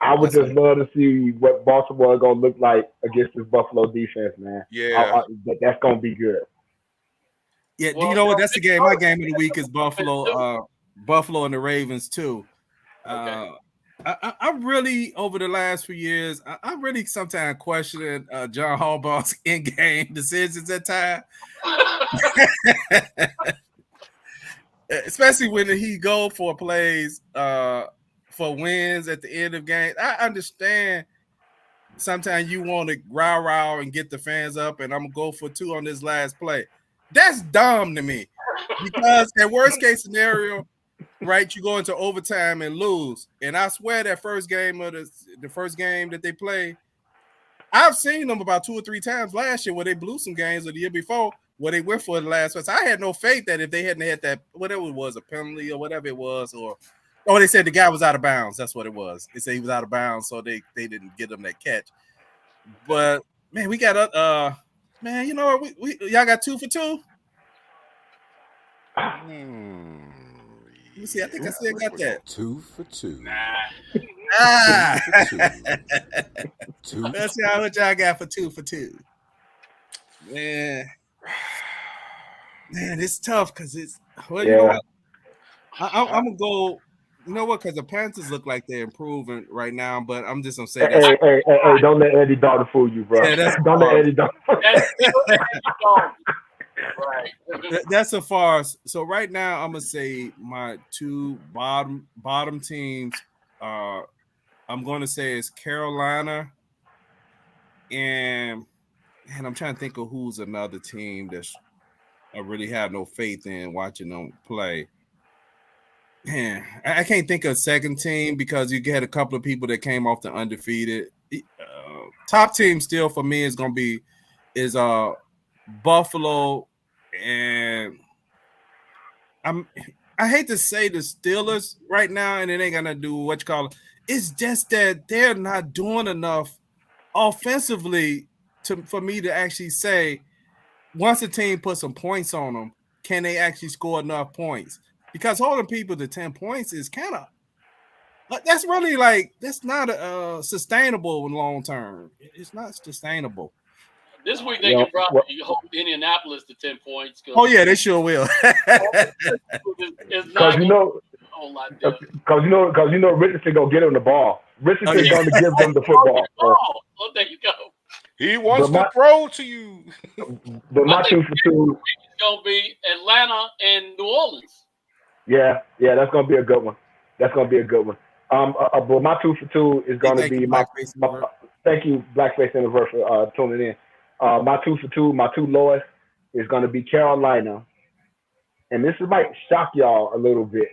I would just love to see what Baltimore is gonna look like against this Buffalo defense, man. Yeah, that's gonna be good. Yeah, you know what? That's the game. My game of the week is Buffalo and the Ravens too. Okay. I really, over the last few years, I really sometimes questioning John Harbaugh's in-game decisions at times. especially when he go for plays for wins at the end of games. I understand sometimes you want to rah and get the fans up, and I'm gonna go for 2 on this last play. That's dumb to me, because at worst case scenario, right, you go into overtime and lose. And I swear that first game of the first game that they play, I've seen them about 2 or 3 times last year where they blew some games, or the year before where they went for the last one. So I had no faith that if they hadn't had that, whatever it was, a penalty or whatever it was, or they said the guy was out of bounds. That's what it was. They said he was out of bounds, so they didn't get him that catch. But man, we got man, you know what? We y'all got 2 for 2. Let me see. I think I still got that. 2 for 2. Let's see how much y'all got for 2 for 2. Man, it's tough because it's well, you know what? I'm gonna go. You know what? Because the Panthers look like they're improving right now, but I'm just gonna say that. Hey, don't let Eddie Dalton fool you, bro. Yeah, don't let Eddie Dalton. Right. That's a farce. So right now, I'm gonna say my 2 bottom teams. I'm gonna say is Carolina, and I'm trying to think of who's another team that I really have no faith in watching them play. Man, I can't think of a second team because you get a couple of people that came off the undefeated. Top team still for me is gonna be Buffalo, and I hate to say the Steelers right now, and it ain't gonna do what you call it. It's just that they're not doing enough offensively for me to actually say once a team puts some points on them, can they actually score enough points? Because holding people to 10 points is kind of that's really that's not sustainable in long term. It's not sustainable. This week they can probably hold Indianapolis to 10 points. Oh yeah, they sure will. Because you know Richardson gonna get him the ball. Richardson's gonna give them the football. Oh, there you go. He wants to throw to you. But my 2 for 2 is gonna be Atlanta and New Orleans. Yeah, that's gonna be a good one. But my 2 for 2 is gonna be my thank you, Blackface Universe, for tuning in. My 2 for 2, my 2 lowest is gonna be Carolina, and this might shock y'all a little bit.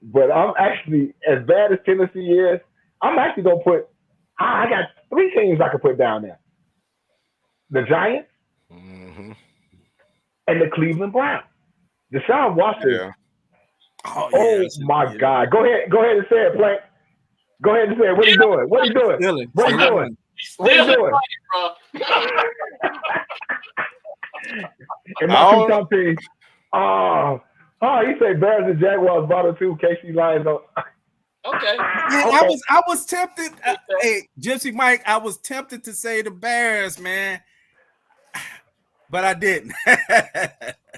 But I'm actually, as bad as Tennessee is, I'm actually gonna put. I got 3 teams I could put down there: the Giants and the Cleveland Browns. Deshaun Watson. Yeah. Oh my God! Go ahead and say it, Plank. Go ahead and say it. What are you doing? What are you doing? What are you doing? What are you doing? And my 2 top teams. You say Bears and Jaguars bottom 2, KC Lions. Okay. Yeah, I was tempted. Hey, Gypsy Mike, I was tempted to say the Bears, man, but I didn't.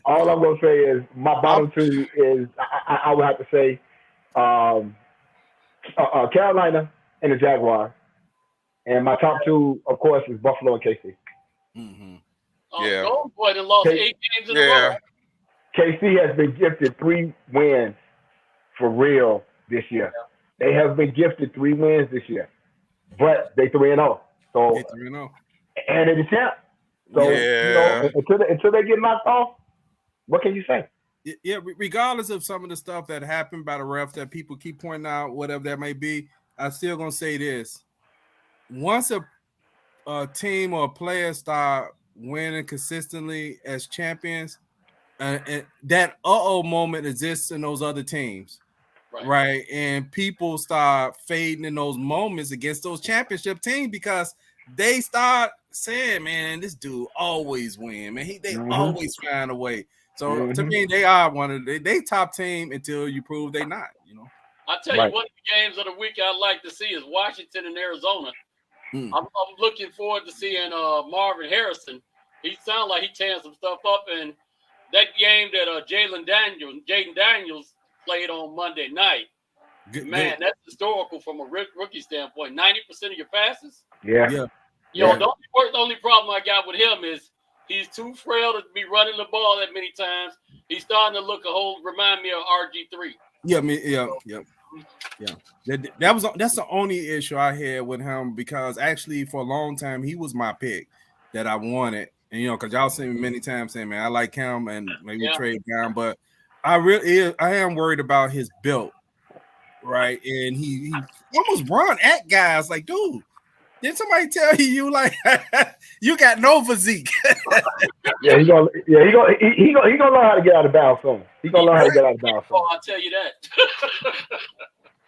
All I'm gonna say is my bottom 2 is I would have to say Carolina and the Jaguars, and my top 2, of course, is Buffalo and KC. Yeah. Golden Boy that lost 8 games in a row. KC has been gifted 3 wins for real this year. They have been gifted 3 wins this year, but they 3-0. So they 3-0, and they're the champ. So until they get knocked off, what can you say? Yeah, regardless of some of the stuff that happened by the refs that people keep pointing out, whatever that may be, I'm still gonna say this: once a team or a player start winning consistently as champions, and that moment exists in those other teams, right? And people start fading in those moments against those championship teams because they start saying, "Man, this dude always win. Man, they always find a way." So to me, they are one of they top team until you prove they not. You know. I tell you, one of the games of the week I'd like to see is Washington and Arizona. I'm looking forward to seeing Marvin Harrison. He sounds like he's tearing some stuff up, and that game that Jaden Daniels played on Monday night. Man, that's historical from a rookie standpoint. 90% of your passes. Yeah. The only problem I got with him is he's too frail to be running the ball that many times, He's starting to remind me of RG3. Yeah. That's the only issue I had with him, because actually for a long time he was my pick that I wanted, and because y'all seen me many times saying, man, I like him and maybe trade down, but I am worried about his build, right? And he almost run at guys like, dude, did somebody tell you like you got no physique? He gonna learn how to get out of bounds soon. He's gonna learn how to get out of bounds soon. I'll tell you that.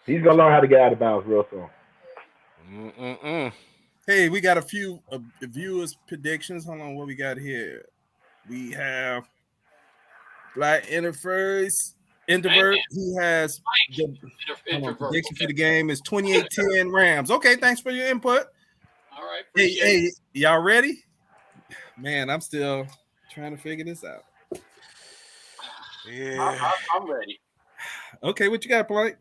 He's gonna learn how to get out of bounds real soon. Hey, we got a few viewers' predictions. Hold on, what we got here? We have Black Introvert. He has the prediction for the game is 28-10 Rams. Okay, thanks for your input. All right. Hey, y'all ready? Man, I'm still trying to figure this out. Yeah, I'm ready. Okay, what you got, Blake?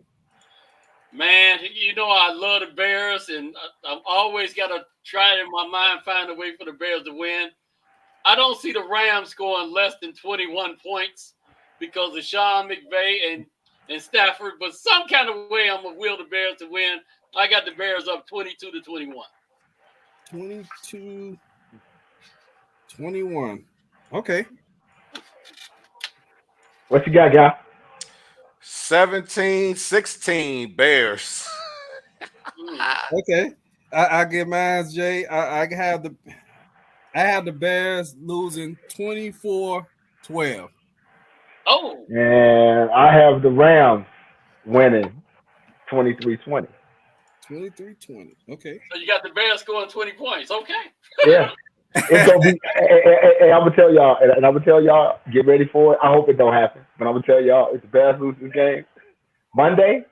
Man, I love the Bears, and I've always got to try in my mind find a way for the Bears to win. I don't see the Rams scoring less than 21 points because of Sean McVay and Stafford, but some kind of way I'm going to will the Bears to win. I got the Bears up 22-21. 22-21. Okay. What you got, guy? 17-16 Bears. Okay. I get mine, Jay. I have the Bears losing 24-12. Oh. And I have the Rams winning 23-20. 23-20. Okay. So you got the Bears scoring 20 points. Okay. Yeah. It's gonna be. And I'm gonna tell y'all, get ready for it. I hope it don't happen, but I'm gonna tell y'all, if the Bears lose this game Monday,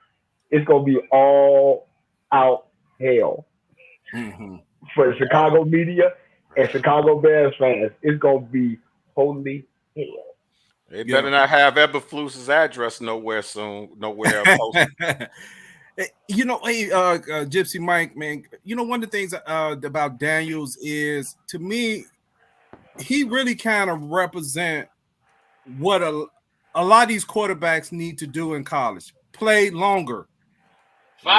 it's gonna be all out hell for the Chicago media and Chicago Bears fans. It's gonna be holy hell. They better not have Eberflus's address nowhere soon, nowhere posted. Hey, Gypsy Mike, man, one of the things about Daniels is, to me, he really kind of represent what a lot of these quarterbacks need to do in college. Play longer.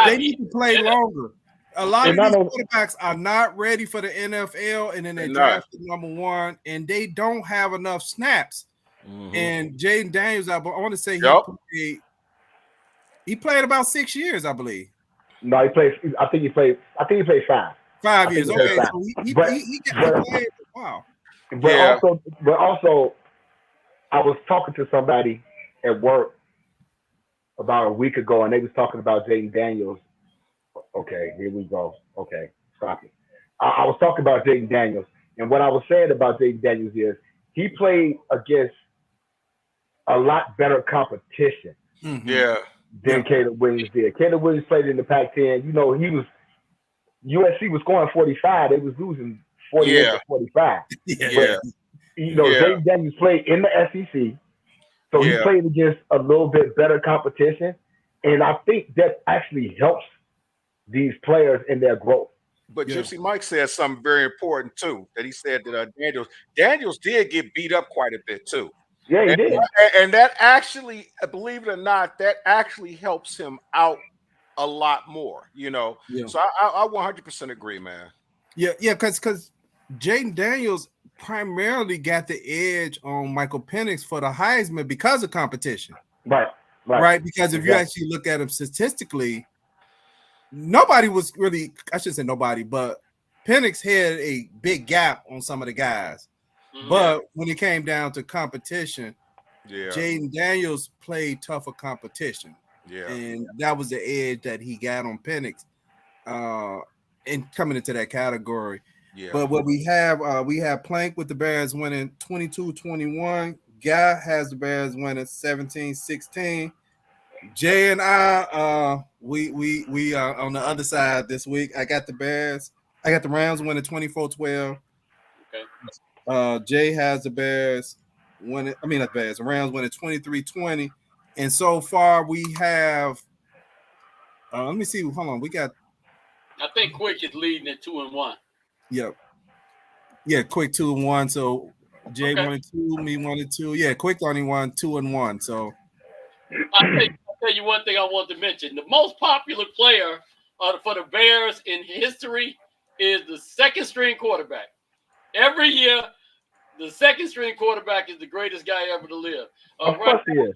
They need to play longer. A lot of these quarterbacks are not ready for the NFL, and then they drafted number one, and they don't have enough snaps. And Jaden Daniels, I want to say he played about 6 years, I believe. No, he played. I think he played 5. 5 years. Okay, so he played for a while. But also, I was talking to somebody at work about a week ago, and they was talking about Jaden Daniels. Okay, here we go. Okay, stop it. I was talking about Jaden Daniels, and what I was saying about Jaden Daniels is he played against a lot better competition. Than Caleb Williams did. Caleb Williams played in the Pac-10. USC was scoring 45. They was losing 48-45. Jaden Daniels played in the SEC, so he played against a little bit better competition, and I think that actually helps these players in their growth. But Gypsy Mike said something very important too. That he said that Daniels did get beat up quite a bit too. Yeah, he did. And that actually, believe it or not, that actually helps him out a lot more, So I 100% agree, man. Yeah, because Jaden Daniels primarily got the edge on Michael Penix for the Heisman because of competition. Right. Because if you actually look at him statistically, nobody was really, I shouldn't say nobody, but Penix had a big gap on some of the guys. But when it came down to competition, Jaden Daniels played tougher competition. And that was the edge that he got on Penix and coming into that category. But what we have Plank with the Bears winning 22-21. Guy has the Bears winning 17-16. Jay and I we are on the other side this week. I got the Rams winning 24-12. Jay has the Bears winning. The Rams winning 23-20. And so far we have. Let me see. Hold on. We got. I think Quick is leading at 2-1. Yep. Yeah, Quick 2-1. So Jay 1-2, me 1-2. Yeah, Quick only won 2-1. So I'll tell you one thing I want to mention. The most popular player for the Bears in history is the second string quarterback. Every year, the second string quarterback is the greatest guy ever to live. Of course he is.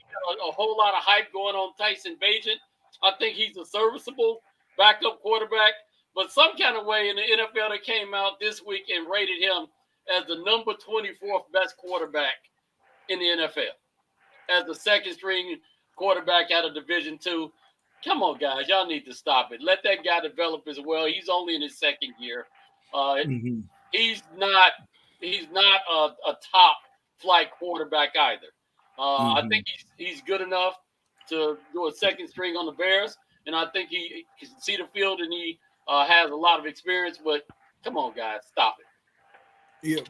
A whole lot of hype going on Tyson Bagent. I think he's a serviceable backup quarterback. But some kind of way in the NFL that came out this week and rated him as the number 24th best quarterback in the NFL. As the second string quarterback out of Division II. Come on, guys. Y'all need to stop it. Let that guy develop as well. He's only in his second year. He's not a top flight quarterback either. I think he's good enough to do a second string on the Bears, and I think he can see the field and he has a lot of experience. But come on, guys, stop it.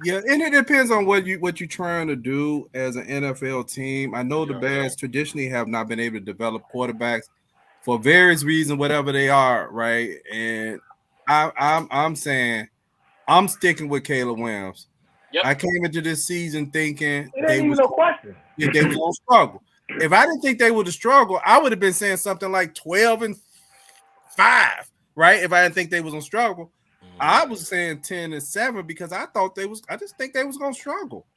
Yeah, and it depends on what you're trying to do as an NFL team. I know the Bears traditionally have not been able to develop quarterbacks for various reasons, whatever they are, right? And I'm saying I'm sticking with CalebWIlliams. Yep. I came into this season thinking they was going to struggle. If I didn't think they would struggle, I would have been saying something like 12-5, right? If I didn't think they was going to struggle. I was saying 10-7 because I just think they was going to struggle.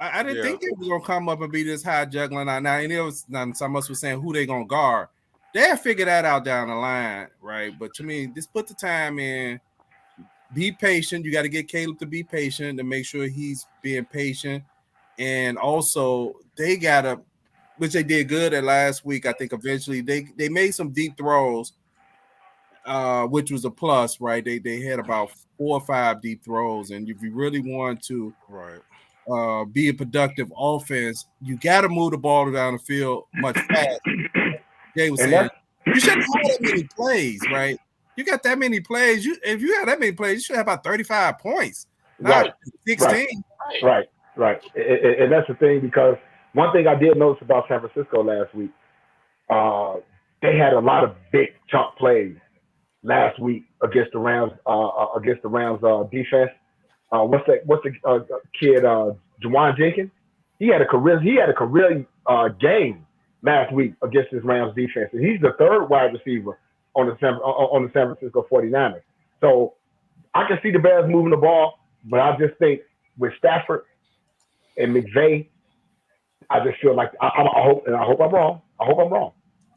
I didn't think they was going to come up and be this high juggling. Now, and it was some of us was saying who they going to guard. They'll figure that out down the line, right? But to me, just put the time in. Be patient. You got to get Caleb to be patient to make sure he's being patient. And also, they got to, which they did good at last week. I think eventually they made some deep throws, which was a plus, right? They had about 4 or 5 deep throws. And if you really want to be a productive offense, you got to move the ball down the field much faster. Jay was saying, you shouldn't have that many plays, right? You got that many plays. If you have that many plays, you should have about 35 points, not 16. Right. And that's the thing, because one thing I did notice about San Francisco last week, they had a lot of big chunk plays last week against the Rams. Defense. What's the kid? Juwan Jenkins. He had a career game last week against his Rams defense, and he's the third wide receiver on the San Francisco 49ers. So I can see the Bears moving the ball, but I just think with Stafford and McVay, I just feel like I hope I'm wrong,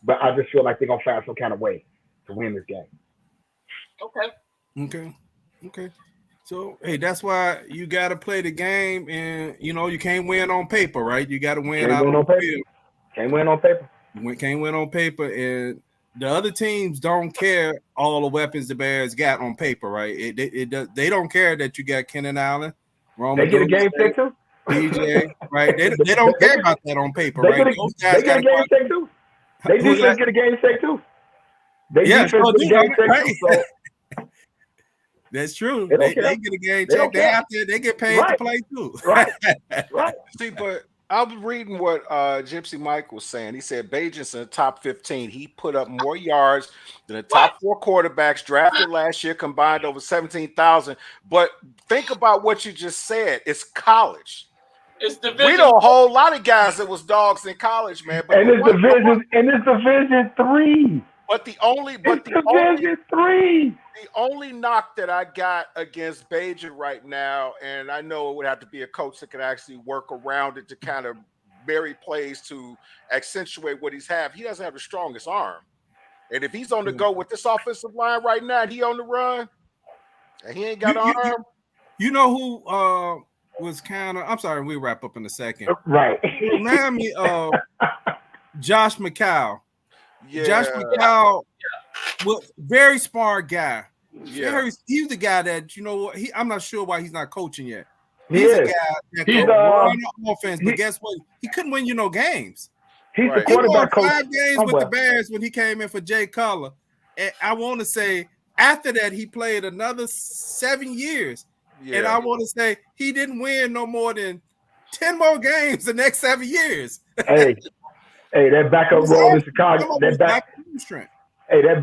but I just feel like they're gonna find some kind of way to win this game. Okay. So hey, that's why you got to play the game, and you can't win on paper, right? You got to win out on paper. Can't win on paper. Can't win on paper, and the other teams don't care all the weapons the Bears got on paper, right? They don't care that you got Keenan Allen, Roman. They get a game pick too. DJ, right? They don't care about that on paper, right? They get a game pick too. They defense get a game pick too. They defense get a game pick too. That's true. They get a game check. They out there. They get paid to play too. Right. See, but I was reading what Gypsy Mike was saying. He said Bagent's in the top 15. He put up more yards than the top 4 quarterbacks drafted last year combined, over 17,000. But think about what you just said. It's college. It's division. We know a whole lot of guys that was dogs in college, man. But it's Division 3. But the only knock that I got against Bagent right now, and I know it would have to be a coach that could actually work around it to kind of vary plays to accentuate what he doesn't have the strongest arm. And if he's on the go with this offensive line right now, and he on the run, and he ain't got an arm. You know who was kind of, I'm sorry, we'll wrap up in a second. Right. Remind me of Josh McCown. Yeah. Josh McCown was very smart guy. Yeah. He's the guy that, I'm not sure why he's not coaching yet. He's a guy that could run the offense, but guess what? He couldn't win no games. He's the quarterback coach. 5 games with the Bears when he came in for Jay Cutler. And I want to say after that, he played another 7 years. Yeah. And I want to say he didn't win no more than 10 more games the next 7 years. Hey, that backup role in Chicago. That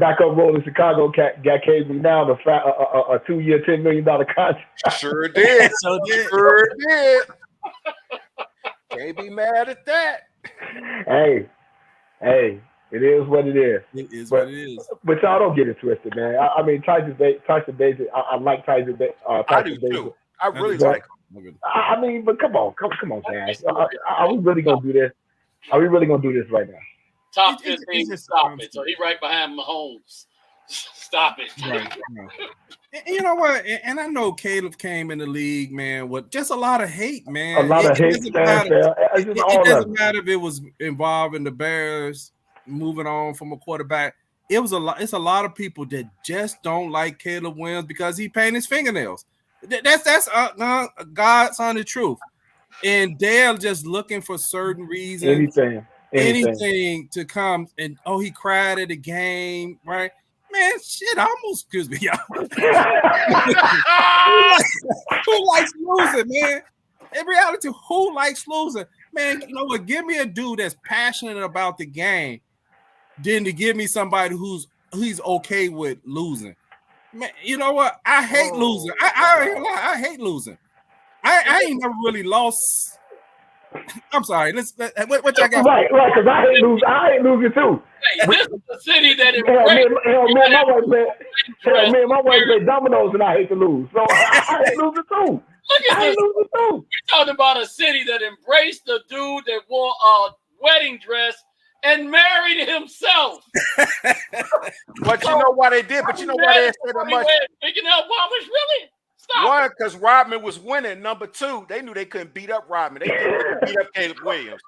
backup role in Chicago got Cable now a 2-year, $10 million contract. Sure did. Sure did. Can't be mad at that. Hey, it is what it is. It is But- what it is. But y'all don't get it twisted, man. I mean, Tyson Basic. I like Tyson Basic. I do too. I really do. like him. I mean, but come on, guys. Are we really gonna do this? Are we really gonna do this right now? Top It's 15, just stop constant. it. So he right behind Mahomes. Stop it. Right. And you know what? And I know Caleb came in the league, man, with just a lot of hate, man. A lot of hate, doesn't matter. It's just It all of doesn't it. matter if it was involving the Bears moving on from a quarterback. It was a lot. It's a lot of people that just don't like Caleb Williams because he painted his fingernails. That's God's honest truth. And they're just looking for certain reasons, anything to come. And he cried at a game, right? Man, shit, I almost, excuse me, y'all. Who likes losing, man? In reality, who likes losing? Man, you know what? Give me a dude that's passionate about the game than to give me somebody who's okay with losing. Man, you know what? I hate losing. I hate losing. I ain't never really lost. I'm sorry. What y'all got? Right, because I hate losing too. Hey, this is the city that Me and my wife play dominoes, and I hate to lose. So I hate losing too. Look at this. We're talking about a city that embraced the dude that wore a wedding dress and married himself. But you know why they did? But you know why they said that much? Picking up Walmart, really? Stop. One, because Rodman was winning. Number two, they knew they couldn't beat up Rodman. They couldn't beat up Caleb Williams.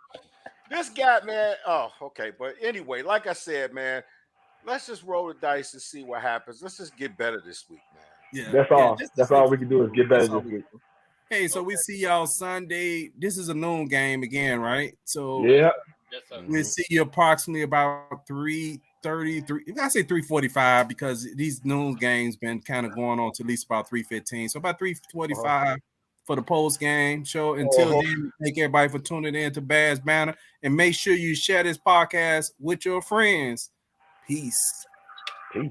This guy, man. Oh, okay. But anyway, like I said, man, let's just roll the dice and see what happens. Let's just get better this week, man. Yeah, That's all. That's all we can do is get better this week. Hey, so we see y'all Sunday. This is a noon game again, right? So Yeah. Yes, sir. we'll see you approximately about 3:33. I say 3:45 because these noon games been kind of going on to at least about 3:15. So about 3:45 for the post game show. Until then, thank everybody for tuning in to Bears Banter, and make sure you share this podcast with your friends. Peace. Peace.